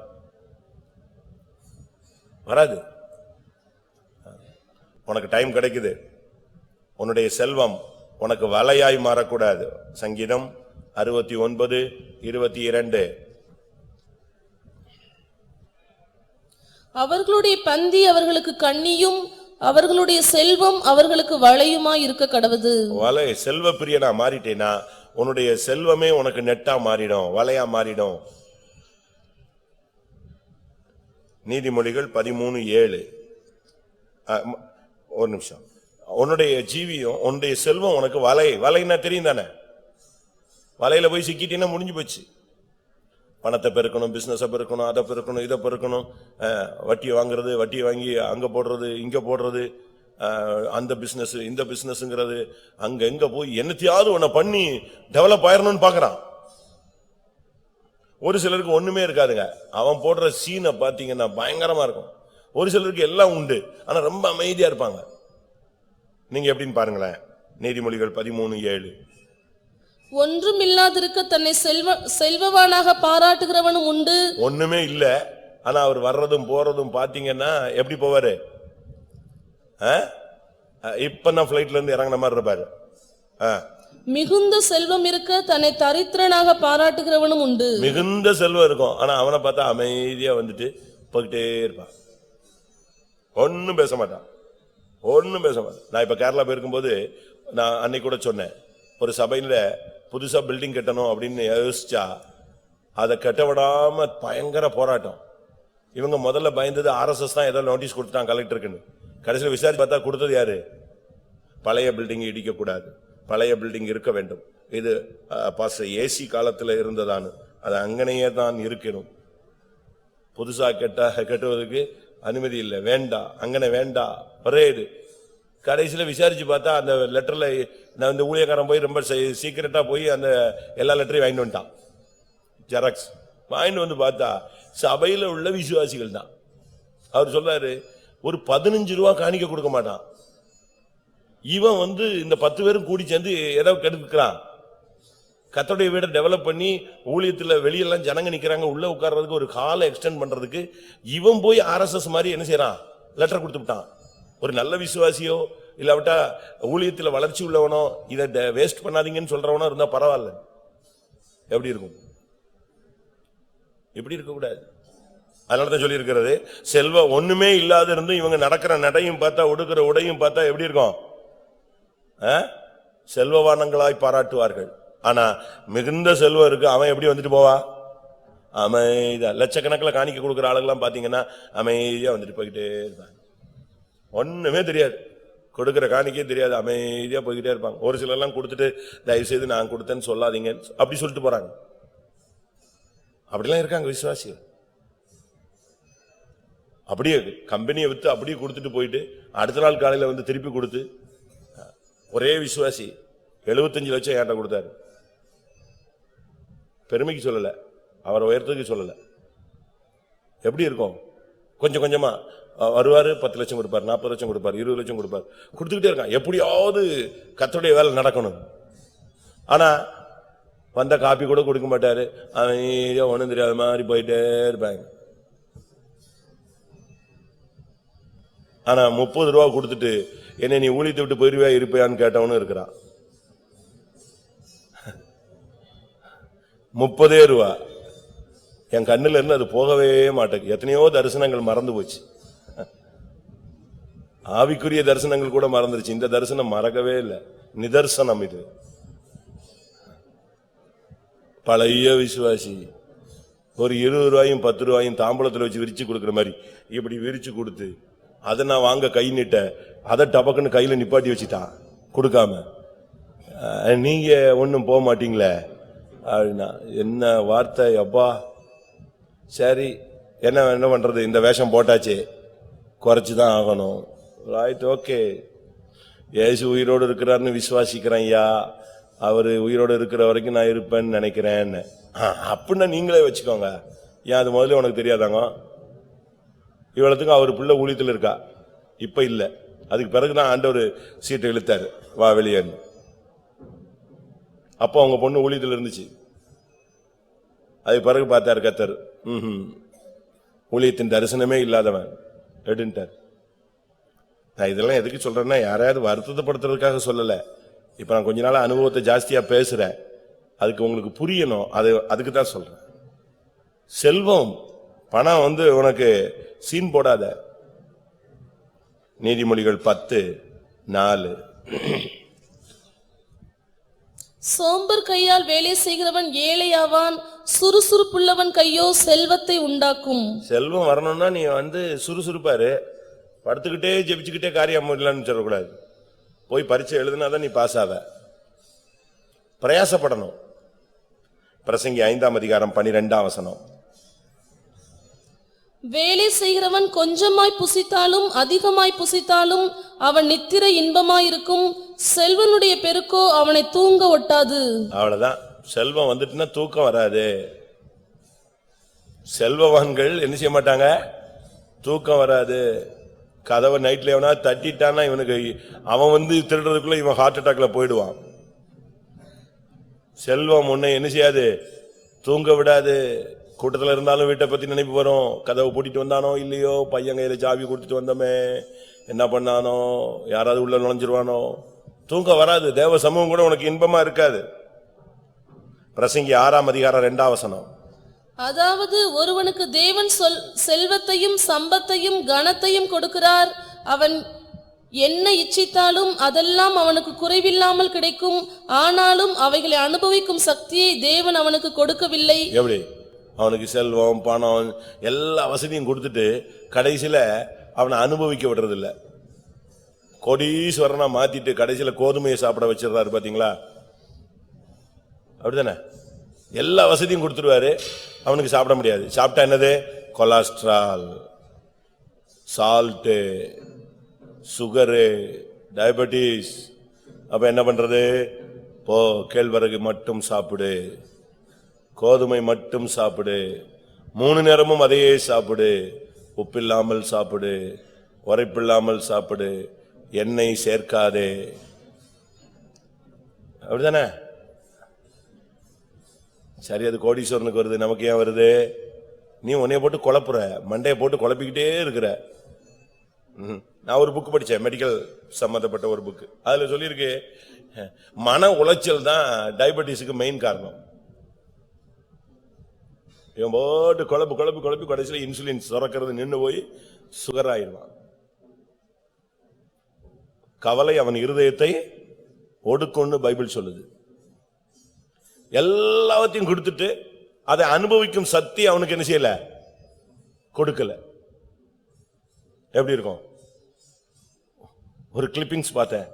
வராது. உனக்கு டைம் கிடைக்குது, உன்னுடைய செல்வம் உனக்கு வலையாய் மாறக்கூடாது. சங்கீதம் 69:22. அவர்களுடைய பந்தி அவர்களுக்கு கண்ணியும் அவர்களுடைய செல்வம் அவர்களுக்கு வளையுமாய் இருக்க கடவுது. வலை செல்வ பிரியனா மாறிட்டேனா உன்னுடைய செல்வமே உனக்கு நெட்டா மாறிடும், வலையா மாறிடும். நீதிமொழிகள் 13:7. ஒரு நிமிஷம். உன்னுடைய ஜீவியம், உன்னுடைய செல்வம் உனக்கு வலைன்னா தெரியும் தானே? வலையில போய் சிக்கிட்டீங்கன்னா முடிஞ்சு போச்சு. பணத்தை பெருக்கணும், பிசினஸை பெருக்கணும், அதை பெருக்கணும், இதை பெருக்கணும், வட்டியை வாங்குறது, வட்டியை வாங்கி அங்க போடுறது, இங்க போடுறது, அந்த பிசினஸ் இந்த பிசினஸ்ங்கிறது, அங்க எங்க போய் என்னத்தையாவது ஒன்ன பண்ணி டெவலப் ஆயிரணும்னு பாக்குறான். ஒரு சிலருக்கு ஒண்ணுமே இருக்காதுங்க, அவன் போடுற சீனை பாத்தீங்கன்னா பயங்கரமா இருக்கும். ஒரு சிலருக்கு எல்லாம் உண்டு, ஆனா ரொம்ப அமைதியா இருப்பாங்க. நீங்க எப்படின்னு பாருங்களேன். நீதிமொழிகள் 13:7. ஒன்றும் இல்லாதிருக்க தன்னை செல்வவானாக பாராட்டுகிறவனும் உண்டு. ஒண்ணுமே இல்ல, ஆனா அவர் வர்றதும் போறதும் பாத்தீங்கன்னா எப்படி போவாரு? இப்பதான் பிளைட்ல இருந்து இறங்கின மாதிரி இருப்பாரு. மிகுந்த செல்வம் இருக்க தன்னை தரித்திரனாக பாராட்டுகிறவனும் உண்டு. மிகுந்த செல்வம் இருக்கும், ஆனா அவனை பார்த்தா அமைதியா வந்துட்டு போயிட்டே இருப்பான். ஒன்னும் பேச மாட்டான், ஒன்னும் பேச மாட்டான். நான் இப்ப கேரளா போயிருக்கும்போது நான் அன்னைக்கு கூட சொன்னேன், ஒரு சபையில புதுசா பில்டிங் கட்டணும் அப்படின்னு யோசிச்சா அதை கட்ட விடாம பயங்கர போராட்டம். இவங்க முதல்ல பயந்தது RSS தான் ஏதோ நோட்டீஸ் கொடுத்துட்டான் கலெக்டருக்குன்னு. கடைசியில் விசாரிச்சு பார்த்தா கொடுத்தது யாரு? பழைய பில்டிங் இடிக்க கூடாது, பழைய பில்டிங் இருக்க வேண்டும், இது ஏசி காலத்துல இருந்ததான்னு, அது அங்கனையே தான் இருக்கணும், புதுசா கட்டுவதற்கு அனுமதி இல்லை, வேண்டாம், அங்கனை வேண்டாம், ஒரே இது. கடைசியில விசாரிச்சு பார்த்தா அந்த லெட்டர்ல நான் இந்த ஊழியக்காரன் போய் ரொம்ப சீக்கிரட்டா போய் அந்த எல்லா லெட்டரையும் வாங்கிட்டு வந்துட்டான், ஜெராக்ஸ் வாங்கிட்டு வந்து பார்த்தா சபையில உள்ள விசுவாசிகள் தான். அவர் சொல்றாரு, ஒரு 15 ரூபா காணிக்க கொடுக்க மாட்டான். இவன் இந்த 10 பேரும் கூடி சேர்ந்து ஏதோ கெடுக்கிறான். கர்த்தருடைய வீடை டெவலப் பண்ணி ஊழியத்துல வெளியெல்லாம் ஜனங்க நிக்கிறாங்க, உள்ள உட்கார்றதுக்கு ஒரு காலை எக்ஸ்டெண்ட் பண்றதுக்கு இவன் போய் RSS மாதிரி என்ன செய்யறான், லெட்டர் கொடுத்து விட்டான். ஒரு நல்ல விசுவாசியோ இல்லாவிட்டா ஊழியத்துல வளர்ச்சி உள்ளவனோ இதை வேஸ்ட் பண்ணாதீங்கன்னு சொல்றவனோ இருந்தா பரவாயில்ல. எப்படி இருக்கும்? எப்படி இருக்க கூடாது. அதனாலதான் சொல்லி இருக்கிறது, செல்வம் ஒண்ணுமே இல்லாத இருந்து இவங்க நடக்கிற நடையும் பார்த்தா உடுக்கிற உடையும் பார்த்தா எப்படி இருக்கும்? செல்வவானங்களாய் பாராட்டுவார்கள். ஆனா மிகுந்த செல்வம் இருக்கு, அவன் எப்படி வந்துட்டு போவா? அமைதியா. லட்சக்கணக்கில் காணிக்க கொடுக்குற ஆளுங்கெல்லாம் பாத்தீங்கன்னா அமைதியா வந்துட்டு போய்கிட்டே இருப்பாங்க. ஒண்ணுமே தெரியாது, கொடுக்கிற காணிக்கே தெரியாது, அமைதியா போய்கிட்டே இருப்பாங்க. ஒரு சிலர் எல்லாம் கொடுத்துட்டு தயவு செய்து நான் கொடுத்தேன்னு சொல்லாதீங்க அப்படி சொல்லிட்டு போறாங்க. அப்படிலாம் இருக்காங்க விசுவாசிகள். அப்படியே கம்பெனியை வித்து அப்படியே கொடுத்துட்டு போயிட்டு அடுத்த நாள் காலையில திருப்பி கொடுத்து. ஒரே விசுவாசி 75 லட்சம் ஏன்ட்ட கொடுத்தாரு. பெருமைக்கு சொல்லல, அவரை உயர்த்துக்கு சொல்லல. எப்படி இருக்கும்? கொஞ்சம் கொஞ்சமா வருவாரு, 10 லட்சம் கொடுப்பாரு, 40 லட்சம் கொடுப்பாரு, 20 லட்சம் கொடுப்பாரு, கொடுத்துக்கிட்டே இருக்கான். எப்படியாவது கர்த்தருடைய வேலை நடக்கணும். ஆனா வந்த காப்பி கூட கொடுக்க மாட்டாரு, அவன் ஒண்ணும் தெரியாத மாதிரி போயிட்டே இருப்பாங்க. ஆனா 30 ரூபா கொடுத்துட்டு என்ன நீ ஊழியத்தை விட்டு போயிருவியா இருப்பையான்னு கேட்டவனும் இருக்கிறான். 30 ரூபா என் கண்ணுல இருந்து அது போகவே மாட்டேங்குது. எத்தனையோ தரிசனங்கள் மறந்து போச்சு, ஆவிக்குரிய தரிசனங்கள் கூட மறந்துருச்சு. இந்த தரிசனம் மறக்கவே இல்லை, நிதர்சனம். இது பழைய விசுவாசி ஒரு 20 ரூபாயும் 10 ரூபாயும் தாம்பளத்தில் வச்சு விரிச்சு கொடுக்குற மாதிரி இப்படி விரிச்சு கொடுத்து அதை நான் வாங்க கை நீட்ட அதை டபக்குன்னு கையில நிப்பாட்டி வச்சுட்டான் கொடுக்காம. நீங்க ஒன்னும் போக மாட்டீங்களே அப்படின்னா என்ன வார்த்தை அப்பா. சரி என்ன பண்றது, இந்த வேஷம் போட்டாச்சு, குறைச்சுதான் ஆகணும். Right, okay. இயேசு உயிரோடு இருக்கிறாருன்னு விசுவாசிக்கிறேன் ஐயா, அவரு உயிரோடு இருக்கிற வரைக்கும் நான் இருப்பேன்னு நினைக்கிறேன். அப்படின்னா நீங்களே வச்சுக்கோங்க. ஏன் அது முதல்ல உனக்கு தெரியாதாங்க? இவ்வளவுக்கும் அவர் பிள்ளை ஊழியத்தில் இருக்கா, இப்ப இல்ல. அதுக்கு பிறகுதான் ஆண்டவர் சீட்டை இழுத்தாரு, வா வெளியேன்னு. அப்போ அவங்க பொண்ணு ஊழியத்தில் இருந்துச்சு. அதுக்கு பிறகு பார்த்தாரு கர்த்தர், ஊழியத்தின் தரிசனமே இல்லாதவன் எடுன்ட்டார். நான் இதெல்லாம் எதுக்கு சொல்றேன்னா, யாரையாவது வருத்தப்படுத்துறதுக்காக சொல்லல. இப்ப நான் கொஞ்ச நாள் அனுபவத்தை ஜாஸ்தியா பேசுறேன், அதுக்கு உங்களுக்கு புரியணும், அதுக்கு தான் சொல்றேன். செல்வம் பணம் உனக்கு சீன் போடாத. நீதிமொழிகள் 10:4. சோம்பர் கையால் வேலை செய்கிறவன் ஏழையாவான், சுறுசுறுப்புள்ளவன் கையோ செல்வத்தை உண்டாக்கும். செல்வம் வரணும்னா நீ சுறுசுறுப்பாரு, படுத்துக்கிட்டே ஜெபிச்சுக்கிட்டே காரியம் இல்லைன்னு சொல்லக்கூடாது. போய் பரீட்சை எழுதுனாதான் நீ பாஸ் ஆவ. பிரயாசப்படணும். பிரசங்கி 5ஆம் அதிகாரம் 12ஆம் வசனம். வேலை செய்கிறவன் கொஞ்சமாய் புசித்தாலும் அதிகமாய் புசித்தாலும் அவன் நித்திரை இன்பமாயிருக்கும், செல்வனுடைய பெருக்கோ அவனை தூங்க ஒட்டாது. அவ்வளவுதான். செல்வம் வந்துட்டுன்னா தூக்கம் வராது. செல்வவான்கள் என்ன செய்ய மாட்டாங்க? தூக்கம் வராது. கதவை நைட்ல எவனா தட்டிட்டானா இவனுக்கு அவன் திருடுறதுக்குள்ள இவன் ஹார்ட் அட்டாக்ல போயிடுவான். செல்வம் உன்னை என்ன செய்யாது? தூங்க விடாது. கூட்டத்தில் இருந்தாலும் வீட்டை பத்தி நினைப்பு வரும். கதவை பூட்டிட்டு வந்தானோ இல்லையோ, பையன் கையில சாவி கொடுத்துட்டு வந்தோமே, என்ன பண்ணானோ, யாராவது உள்ள நுழைஞ்சிருவானோ, தூக்கம் வராது. தேவ சமூகம் கூட உனக்கு இன்பமா இருக்காது. பிரசங்கி 6ஆம் அதிகாரம் 2ஆம் வசனம். அதாவது ஒருவனுக்கு தேவன் செல்வத்தையும் சம்பத்தையும் கனத்தையும் கொடுக்கிறார், அவன் என்ன இச்சித்தாலும் அதெல்லாம் அவனுக்கு குறைவில்லாமல் கிடைக்கும், ஆனாலும் அவைகளை அனுபவிக்கும் சக்தியை தேவன் அவனுக்கு கொடுக்கவில்லை. எப்படி? அவனுக்கு செல்வம் பணம் எல்லா வசதியும் கொடுத்துட்டு கடைசியில அவனை அனுபவிக்க விடுறது இல்ல. கோடீஸ்வரனா மாத்திட்டு கடைசியில கோதுமையை சாப்பிட வச்சிடறாரு பாத்தீங்களா? அப்படிதானே? எல்லா வசதியும் கொடுத்துருவாரு, அவனுக்கு சாப்பிட முடியாது. சாப்பிட்டா என்னது? Cholesterol, salt, sugar, diabetes. அப்ப என்ன பண்றது? போ, கேழ்வரகு மட்டும் சாப்பிடு, கோதுமை மட்டும் சாப்பிடு, 3 நேரமும் அதையே சாப்பிடு, உப்பில்லாமல் சாப்பிடு, உரைப்பில்லாமல் சாப்பிடு, எண்ணெய் சேர்க்காதே. அப்படிதானே? சரி, அது கோடீஸ்வரனுக்கு வருது, நமக்கு ஏன் வருது? நீ உன்னைய போட்டு குழப்புற, மண்டையை போட்டு குழப்பிக்கிட்டே இருக்கிற. நான் ஒரு புக் படிச்சேன், மெடிக்கல் சம்பந்தப்பட்ட ஒரு புக். அதுல சொல்லியிருக்கு, மன உளைச்சல் தான் டயபெட்டிஸுக்கு மெயின் காரணம். இவன் போட்டு குழப்பு குழப்பி குழப்பி கடைசியில இன்சுலின் சுரக்கிறது நின்று போய் சுகர் ஆயிடுவான். கவலை அவன் இருதயத்தை ஒடுக்கும்னு பைபிள் சொல்லுது. எல்லாத்தையும் கொடுத்துட்டு அதை அனுபவிக்கும் சக்தி அவனுக்கு என்ன செய்யல? கொடுக்கல. எப்படி இருக்கும்? ஒரு கிளிப்பிங்ஸ் பார்த்தேன்.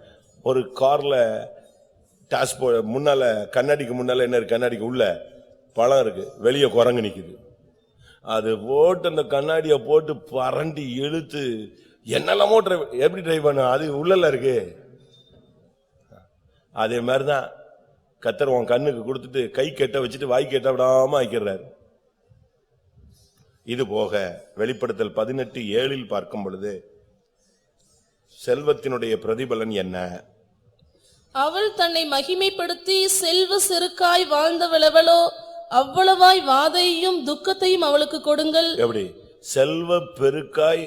ஒரு கார்ல முன்னால கண்ணாடிக்கு முன்னால என்ன இருக்கு? கண்ணாடிக்கு உள்ள பழம் இருக்கு, வெளியே குரங்கு நிக்குது. அது போட்டு அந்த கண்ணாடிய போட்டு பரண்டி இழுத்து என்னெல்லாமோ எப்படி டிரைவ் பண்ண, அது உள்ளல இருக்கு. அதே மாதிரிதான் கர்த்தர் உன் கண்ணுக்கு கொடுத்துட்டு கை கெட்ட வச்சுட்டு வாய் கெட்ட விடாம ஆக்கிறார். இது போக வெளிப்படுத்தல் 18:7 பார்க்கும் பொழுது செல்வத்தினுடைய பிரதிபலன் என்ன? அவள் தன்னை மகிமைப்படுத்தி செல்வ செருக்காய் வாழ்ந்தவளவளோ, அவ்வளவாய் வாதையையும் துக்கத்தையும் அவளுக்கு கொடுங்கள். எப்படி? செல்வ பெருக்காய்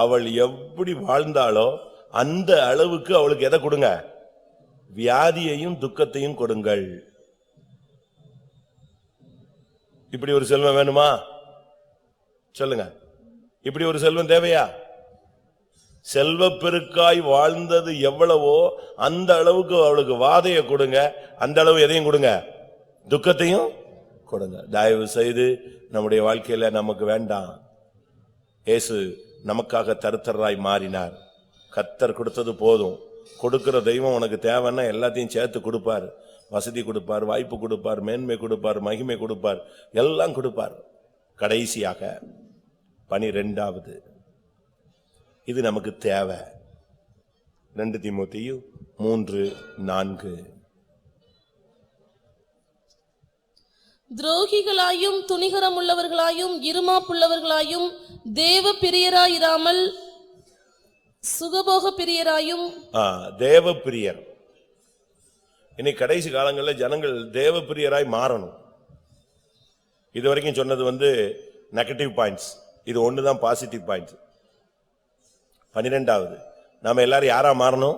அவள் எப்படி வாழ்ந்தாளோ அந்த அளவுக்கு அவளுக்கு எதை கொடுங்க? வியாதியையும் துக்கத்தையும் கொடுங்கள். இப்படி ஒரு செல்வம் வேணுமா? சொல்லுங்க. இப்படி ஒரு செல்வம் தேவையா? செல்வ பெருக்காய் வாழ்ந்தது எவ்வளவோ அந்த அளவுக்கு அவளுக்கு வாதையை கொடுங்க, அந்த அளவு எதையும் கொடுங்க? துக்கத்தையும் கொடுங்க. தயவு செய்து நம்முடைய வாழ்க்கையில நமக்கு வேண்டாம். இயேசு நமக்காக தருத்தராய் மாறினார். கர்த்தர் கொடுத்தது போதும். கொடுக்கிற தெய்வம் உனக்கு தேவைன்னா எல்லாத்தையும் சேர்த்து கொடுப்பார். வசதி கொடுப்பார், வாய்ப்பு கொடுப்பார், மேன்மை கொடுப்பார், மகிமை கொடுப்பார், எல்லாம் கொடுப்பார். கடைசியாக 12வது, இது நமக்கு தேவை. 2 தீமோத்தேயு 3:4. துரோகிகளாயும் துணிகரம் உள்ளவர்களாயும் இருமாப்புள்ளவர்களாயும் தேவ பிரியராயிராமல் சுகபோக பிரியராயும். தேவ பிரியர். இன்னைக்கு கடைசி காலங்களில் ஜனங்கள் தேவ பிரியராய் மாறணும். இதுவரைக்கும் சொன்னது நெகட்டிவ் பாயிண்ட்ஸ், இது ஒண்ணுதான் பாசிட்டிவ் பாயிண்ட்ஸ். 12வது, நாம எல்லாரும் யாரா மாறணும்?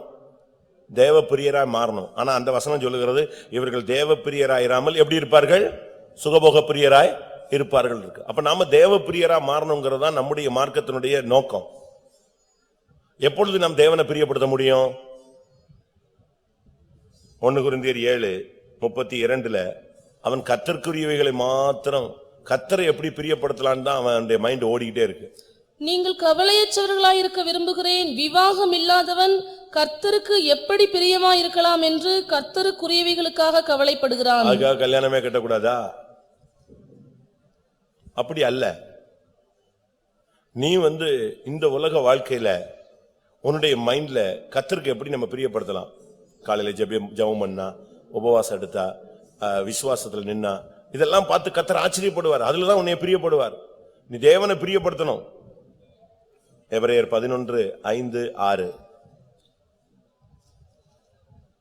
தேவ பிரியராய் மாறணும். ஆனா அந்த வசனம் சொல்லுகிறது, இவர்கள் தேவ பிரியராயிராமல் எப்படி இருப்பார்கள்? சுகபோக பிரியராய் இருப்பார்கள் இருக்கு. அப்ப நாம தேவ பிரியரா மாறணுங்கிறது தான் நம்முடைய மார்க்கத்தினுடைய நோக்கம். எப்பொழுது நாம் தேவனை பிரியப்படுத்த முடியும்? 1 கொரிந்தியர் 7:32 அவன் கர்த்தருக்குரியவைகளை மாத்திரம், கர்த்தரை எப்படி பிரியப்படுத்தலான்னு தான் அவனுடைய மைண்ட் ஓடிக்கிட்டே இருக்கு. நீங்கள் கவலையற்றவர்களாயிருக்க விரும்புகிறேன், விவாகம் இல்லாதவன் கர்த்தருக்கு எப்படி பிரியமாயிருக்கலாம் என்று கர்த்தருக்குரியவைகளுக்காக கவலைப்படுகிறான். அதுக்காக கல்யாணமே கட்டக்கூடாதா? அப்படி அல்ல. நீ இந்த உலக வாழ்க்கையில உன்னுடைய மைண்ட்ல கர்த்தருக்கு எப்படி நம்ம பிரியப்படுத்தலாம்? காலையில ஜெபம் பண்ணா, உபவாசம் எடுத்தா, விசுவாசத்துல நின்னா, இதெல்லாம் பார்த்து கர்த்தர் ஆச்சரியப்படுவார். அதுலதான் உன்னை பிரியப்படுவார். நீ தேவனை பிரியப்படுத்தணும். எபிரேயர் 11:5-6.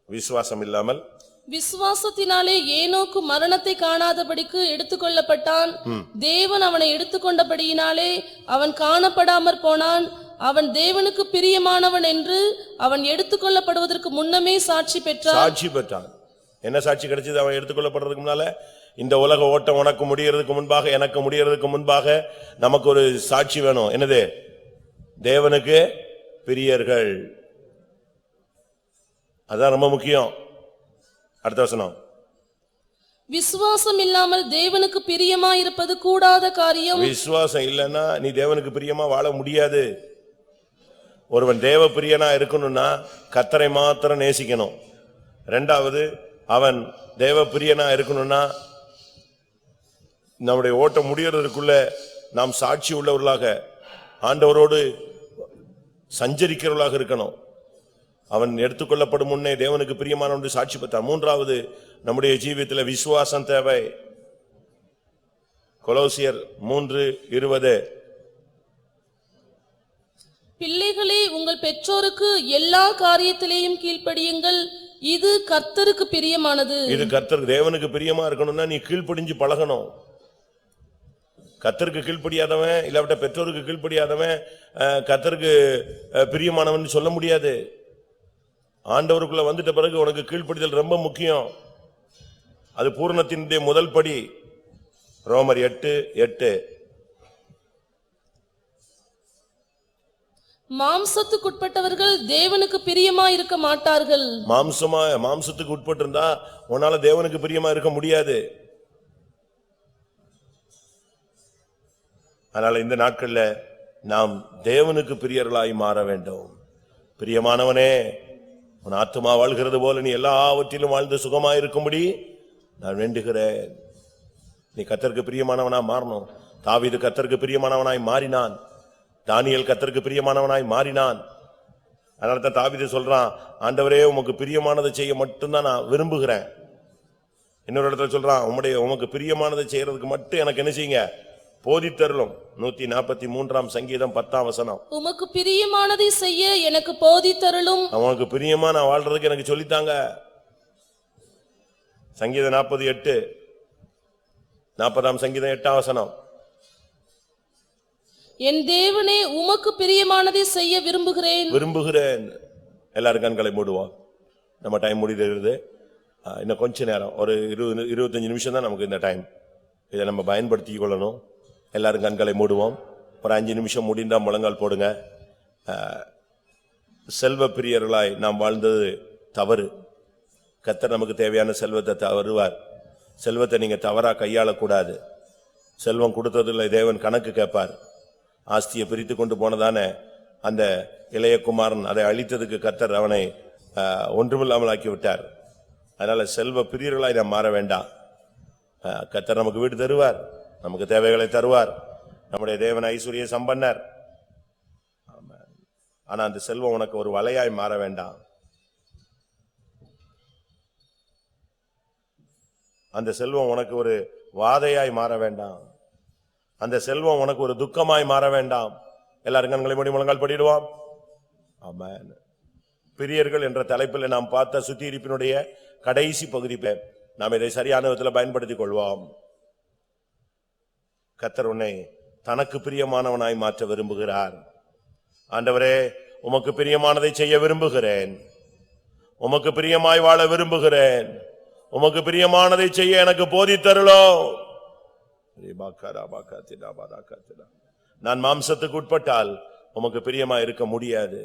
விசுவாசம் இல்லாமல் விசுவாசத்தினாலே ஏனோக்கு மரணத்தை காணாதபடிக்கு எடுத்துக்கொள்ளப்பட்டான். தேவன் அவனை எடுத்துக்கொண்டபடியினாலே அவன் காணப்படாமற் போனான். அவன் தேவனுக்கு பிரியமானவன் என்று அவன் எடுத்துக்கொள்ளப்படுவதற்கு முன்னமே சாட்சி பெற்றான். என்ன சாட்சி கிடைச்சது? அவன் எடுத்துக்கொள்ளப்படுறதுக்கு முன்னால, இந்த உலக ஓட்டம் உனக்கு முடியறதுக்கு முன்பாக, எனக்கு முடியறதுக்கு முன்பாக நமக்கு ஒரு சாட்சி வேணும். என்னது? தேவனுக்கு பிரியர்கள். அதான் ரொம்ப முக்கியம். அடுத்த வசனம். விசுவாசம் இல்லாமல் தேவனுக்கு பிரியமா இருப்பது கூடாத காரியம். விசுவாசம் இல்லைன்னா நீ தேவனுக்கு பிரியமா வாழ முடியாது. ஒருவன் தேவ பிரியனா இருக்கணும்னா கர்த்தரை மாத்திரம் நேசிக்கணும். இரண்டாவது, அவன் தேவ பிரியனா இருக்கணும்னா நம்முடைய ஓட்டம் முடியறதுக்குள்ள நாம் சாட்சி உள்ளவர்களாக, ஆண்டவரோடு சஞ்சரிக்கிறவர்களாக இருக்கணும். அவன் எடுத்துக்கொள்ளப்படும் முன்னே தேவனுக்கு பிரியமான சாட்சி பெற்றான். மூன்றாவது, நம்முடைய ஜீவியத்தில் விசுவாசம் தேவை. கொலோசியர் 3:20. பிள்ளைகளே, உங்கள் பெற்றோருக்கு எல்லா காரியத்திலேயும் கீழ்ப்படியுங்கள், இது கர்த்தருக்கு பிரியமானது. இது கர்த்தருக்கு தேவனுக்கு பிரியமா இருக்கணும்னா நீ கீழ்ப்படிஞ்சு பழகணும். கர்த்தருக்கு கீழ்ப்படியாதவன், இல்லாவிட்ட பெற்றோருக்கு கீழ்ப்படியாதவன் கர்த்தருக்கு பிரியமானவன் சொல்ல முடியாது. ஆண்டவருக்குள்ள வந்துட்ட பிறகு உனக்கு கீழ்ப்படிதல் ரொம்ப முக்கியம். அது பூரணத்தினுடைய முதல் படி. ரோமர் 8:8. மாம்சத்துக்குட்பட்டவர்கள் தேவனுக்கு பிரியமா இருக்க மாட்டார்கள். மாம்சத்துக்கு உட்பட்டு இருந்தா உன்னால தேவனுக்கு பிரியமா இருக்க முடியாது. அதனால இந்த நாட்கள்ல நாம் தேவனுக்கு பிரியர்களாய் மாற வேண்டும். பிரியமானவனே, உன் ஆத்துமா வாழ்கிறது போல நீ எல்லாவற்றிலும் வாழ்ந்து சுகமாயிருக்கும்படி நான் வேண்டுகிறேன். நீ கர்த்தருக்கு பிரியமானவனா மாறணும். தாவீது கர்த்தருக்கு பிரியமானவனாய் மாறினான். தானியேல் கர்த்தருக்கு பிரியமானவனாய் மாறினான். அதனால தான் தாவீது சொல்றான், ஆண்டவரே உமக்கு பிரியமானதை செய்ய மட்டும்தான் நான் விரும்புகிறேன். இன்னொரு இடத்துல சொல்றான், உமக்கு பிரியமானதை செய்யறதுக்கு மட்டும் எனக்கு என்ன செய்யுங்க, போதித்தருளும். 143 சங்கீதம் 10 வசனம். உமக்கு பிரியமானதை செய்ய எனக்கு போதித்தருளும். அவனுக்கு பிரியமா நான் வாழ்றதுக்கு எனக்கு சொல்லித்தாங்க. சங்கீதம் 40:8. 40 சங்கீதம் 8 வசனம். என் தேவனே, உமக்கு பிரியமானதை செய்ய விரும்புகிறேன். எல்லாரும் கண்களை மூடுவோம். நம்ம டைம் முடிகிறது. இன்னும் கொஞ்ச நேரம், ஒரு 20-25 நிமிஷம் தான் நமக்கு இந்த டைம். இதை நம்ம பயன்படுத்திக் கொள்ளணும். எல்லாரும் கண்களை மூடுவோம். ஒரு 5 நிமிஷம் முடிந்தா முழங்கால் போடுங்க. செல்வ பிரியர்களாய் நாம் வாழ்ந்தது தவறு. கர்த்தர் நமக்கு தேவையான செல்வத்தை தருவார். செல்வத்தை நீங்க தவறா கையாளக்கூடாது. செல்வம் கொடுத்ததில்லை, தேவன் கணக்கு கேட்பார். ஆஸ்தியை பிரித்து கொண்டு போனதானே அந்த இளைய குமாரன், அதை அழித்ததுக்கு கர்த்தர் அவனை ஒன்றுமில்லாமல் ஆக்கிவிட்டார். அதனால செல்வ பிரியர்களாய் நாம் மாற வேண்டாம். கர்த்தர் நமக்கு வீடு தருவார், நமக்கு தேவைகளை தருவார். நம்முடைய தேவன் ஐஸ்வர்ய சம்பன்னர். ஆனா அந்த செல்வம் உனக்கு ஒரு வலையாய் மாற வேண்டாம். அந்த செல்வம் உனக்கு ஒரு வாதையாய் மாற வேண்டாம். அந்த செல்வம் உனக்கு ஒரு துக்கமாய் மாற வேண்டாம். எல்லாரும் கண்களை மூடி முழங்கால் படிடுவோம். ஆமென். பிரியர்கள் என்ற தலைப்பில் நாம் பார்த்த சுத்திகரிப்பினுடைய கடைசி பகுதி, நாம் இதை சரியான விதத்தில் பயன்படுத்திக் கொள்வோம். கர்த்தர் உன்னை தனக்கு பிரியமானவனாய் மாற்ற விரும்புகிறார். ஆண்டவரே, உமக்கு பிரியமானதை செய்ய விரும்புகிறேன். உமக்கு பிரியமாய் வாழ விரும்புகிறேன். உமக்கு பிரியமானதை செய்ய எனக்கு போதித்தருளும். நான் மாம்சத்துக்கு உட்பட்டால் உமக்கு பிரியமா இருக்க முடியாது.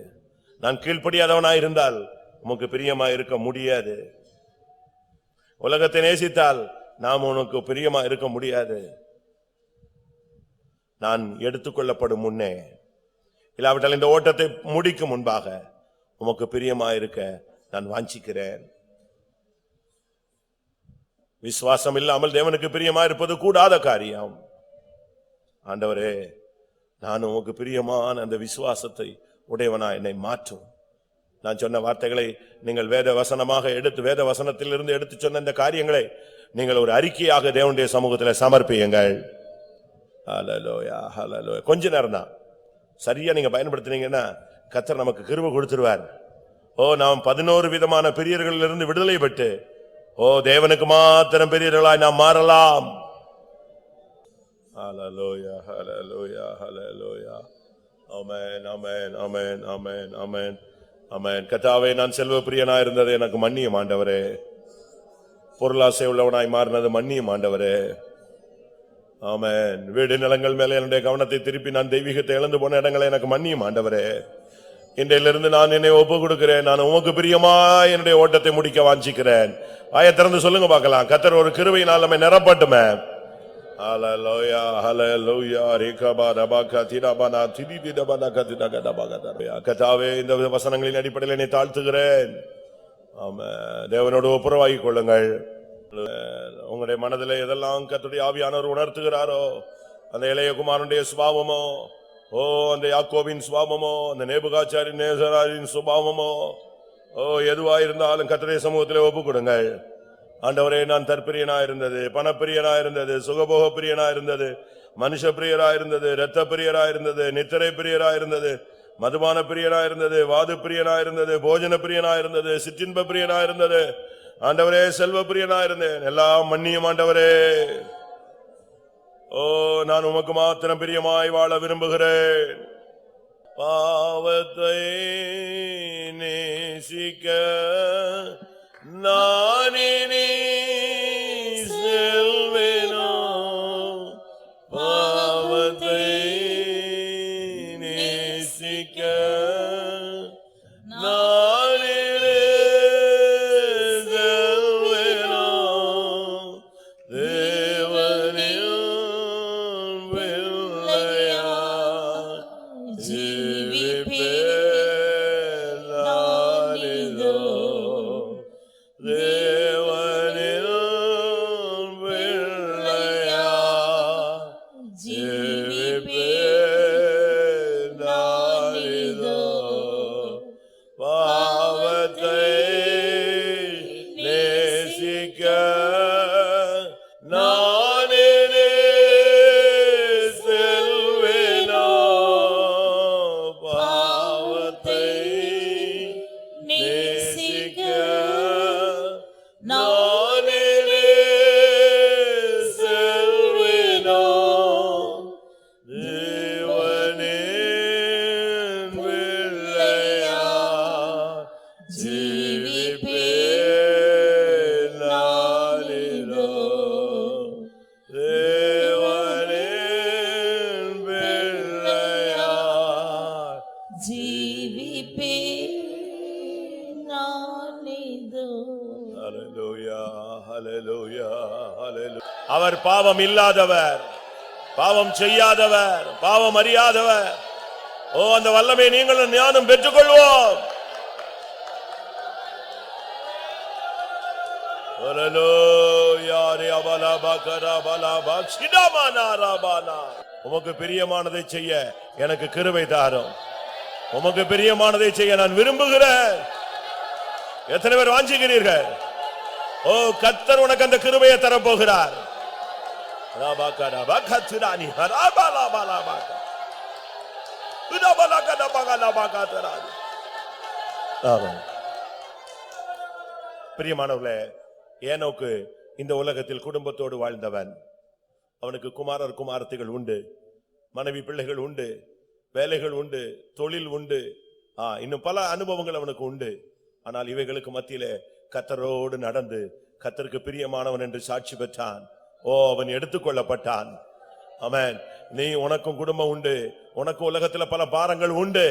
நான் கீழ்ப்படியாதவனா இருந்தால் உமக்கு பிரியமா இருக்க முடியாது. உலகத்தை நேசித்தால் நாம் உனக்கு பிரியமா இருக்க முடியாது. நான் எடுத்துக்கொள்ளப்படும் முன்னே, இல்லாவிட்டால் இந்த ஓட்டத்தை முடிக்கும் முன்பாக உமக்கு பிரியமா இருக்க நான் வாஞ்சிக்கிறேன். விசுவாசம் இல்லாமல் தேவனுக்கு பிரியமா இருப்பது கூடாத காரியம். ஆண்டவரே, நான் உமக்கு பிரியமான அந்த விசுவாசத்தை உடையவனா என்னை மாற்றும். நான் சொன்ன வார்த்தைகளை நீங்கள் வேத வசனமாக எடுத்து, வேத வசனத்திலிருந்து எடுத்து சொன்ன இந்த காரியங்களை நீங்கள் ஒரு அறிக்கையாக தேவனுடைய சமூகத்தில் சமர்ப்பியுங்கள். ஹல்லேலூயா, ஹல்லேலூயா. கொஞ்ச நேரம் தான், சரியா நீங்க பயன்படுத்தினீங்கன்னா கர்த்தர் நமக்கு கிருபை கொடுத்துருவார். நாம் 11 விதமான பிரியர்களிலிருந்து விடுதலை பெற்று தேவனுக்கு மாத்திரம் பெரியவர்களாய் நாம் மாறலாம். ஹல்லேலூயா, ஹல்லேலூயா, ஹல்லேலூயா. ஆமென், ஆமென், ஆமென், ஆமென், ஆமென், ஆமென். கர்த்தாவே, நான் செல்வ பிரியனாய் இருந்தது எனக்கு மன்னியும் ஆண்டவரே. பொருளாசை உள்ளவனாய் மாறினது மன்னியும் ஆண்டவரே. ஆமென். வீடு நிலங்கள் மேலே என்னுடைய கவனத்தை திருப்பி நான் தெய்வீகத்தை இழந்து போன இடங்களை எனக்கு மன்னியும் ஆண்டவரே. இன்றையிலிருந்து நான் என்னை ஒப்பு கொடுக்கிறேன். நான் உமக்கு பிரியமாய் என்னுடைய ஓட்டத்தை முடிக்க வாஞ்சிக்கிறேன். வாயை திறந்து சொல்லுங்க பார்க்கலாம். கர்த்தர் ஒரு கிருபையினால் நம்மை நிரப்பட்டுமே. ஹல்லேலூயா, ஹல்லேலூயா. கர்த்தாவே, இந்த வசனங்களின் அடிப்படையில் என்னை தாழ்த்துகிறேன். ஆமென். தேவனோடு ஒப்புரவாகிக் கொள்ளுங்கள். உங்களுடைய மனதிலே எதெல்லாம் கர்த்தருடைய ஆவியானவர் உணர்த்துகிறாரோ, அந்த இளைய குமாரனுடைய சுபாவமோ, அந்த யாக்கோபின் சுபாவமோ, அந்த நேபுகாத்நேசரின் சுபாவமோ, எதுவாயிருந்தாலும் கர்த்தருடைய சமூகத்திலே ஒப்புக் கொடுங்கள். ஆண்டவரே, நான் தற்பிரியனாயிருந்தது, பணப்பிரியனாயிருந்தது, சுகபோக பிரியனாயிருந்தது, மனுஷ பிரியராயிருந்தது, இரத்த பிரியராயிருந்தது, நித்திரை பிரியராயிருந்தது, மதுபான பிரியனாயிருந்தது, வாது பிரியனாயிருந்தது, போஜன பிரியனாயிருந்தது, சிற்றின்ப பிரியனாயிருந்தது. ஆண்டவரே, செல்வ பிரியனாயிருந்தேன். எல்லாம் மன்னியும் ஆண்டவரே. நான் உமக்கு மாத்திரம் பிரியமாய் வாழ விரும்புகிறேன். பாவத்தை நேசிக்க நானே செல்வேனோ, பாவத்தை நேசிக்க நானே செல்வேனோ, தேவனில் பிள்ளையா ஜீவிப்பேன் நானிதோ, தேவனில் பிள்ளையா ஜீவிப்பேன் நானிதோ, பாவத்தை நேசிக்க நானே செல்வேனோ, பாவத்தை நேசிக்க நானே செல்வேனோ, தேவனின் பிள்ளையா ஜீவிப்பேன் நானிதோ, தேவனின் பிள்ளையா ஜீவிப்பேன் நானிதோ. ஹல்லேலூயா, ஹல்லேலூயா, ஹல்லேலூயா. அவர் பாவம் இல்லாதவர், பாவம் செய்யாதவர், பாவம் அறியாதவர். அந்த வல்லமை நீங்களும் ஞானம் பெற்றுக்கொள்வோம். ஹல்லேலூயா. உமக்கு பிரியமானதை செய்ய எனக்கு கிருபை தாரும். உமக்கு பிரியமானதை செய்ய நான் விரும்புகிறேன். எத்தனை பேர் வாஞ்சிக்கிறீர்கள்? கர்த்தர் உனக்கு அந்த கிருபையை தரப்போகிறார். பிரியமானவர்களே, ஏனோக்கு இந்த உலகத்தில் குடும்பத்தோடு வாழ்ந்தவன். அவனுக்கு குமாரர் குமாரத்திகள் உண்டு, மனைவி பிள்ளைகள் உண்டு, வேலைகள் உண்டு, தொழில் உண்டு, இன்னும் பல அனுபவங்கள் அவனுக்கு உண்டு. ஆனால் இவைகளுக்கு மத்தியிலே கர்த்தரோடு நடந்து கர்த்தருக்கு பிரியமானவன் என்று சாட்சி பெற்றான். அவன் எடுத்துக்கொள்ளப்பட்டான். ஆமென். நீ உனக்கும் குடும்பம் உண்டு, உனக்கு உலகத்துல பல பாரங்கள் உண்டு.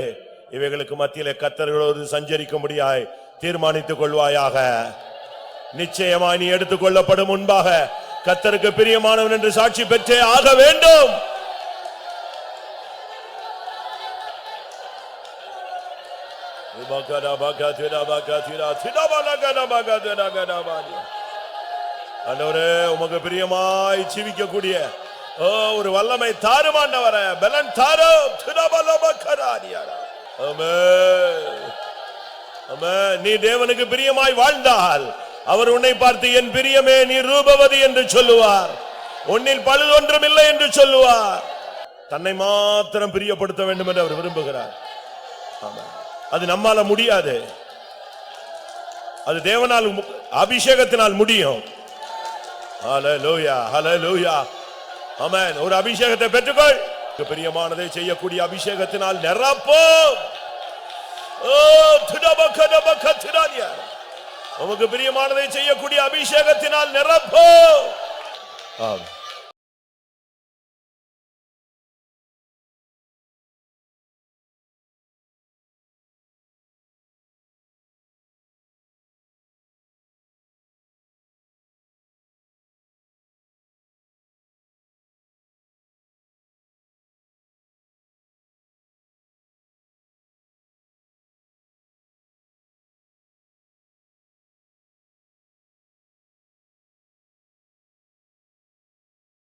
இவைகளுக்கு மத்தியிலே கர்த்தரோடு சஞ்சரிக்கும்படியாய் தீர்மானித்துக் கொள்வாயாக. நிச்சயமாய் நீ எடுத்துக்கொள்ளப்படும் முன்பாக கர்த்தருக்கு பிரியமானவன் என்று சாட்சி பெற்றே ஆக வேண்டும். ஆண்டவரே, உமக்கு பிரியமாய் ஜீவிக்கக்கூடிய ஓ ஒரு வல்லமை தாரும் ஆண்டவரே, பலன் தாரும். ஆமென். ஆமென். நீ தேவனுக்கு பிரியமாய் வாழ்ந்தால் அவர் உன்னை பார்த்து என் பிரியமே நீ ரூபவதி என்று சொல்லுவார், உன்னில் பழுது ஒன்றும் இல்லை என்று சொல்லுவார். தன்னை மாத்திரம் பிரியப்படுத்த வேண்டும் என்று அவர் விரும்புகிறார். ஆமென். அது நம்மால முடியாது, அது தேவனால் அபிஷேகத்தினால் முடியும். ஹல்லேலூயா, ஹல்லேலூயா. ஆமென். ஒரு அபிஷேகத்தை பெற்றுக்கொள். பிரியமானதை செய்யக்கூடிய அபிஷேகத்தினால் நிரப்போம். ஓ துடபகடபகதிரானியா, உமக்கு பிரியமானதை செய்யக்கூடிய அபிஷேகத்தினால் நிரப்போம். ஆமென்.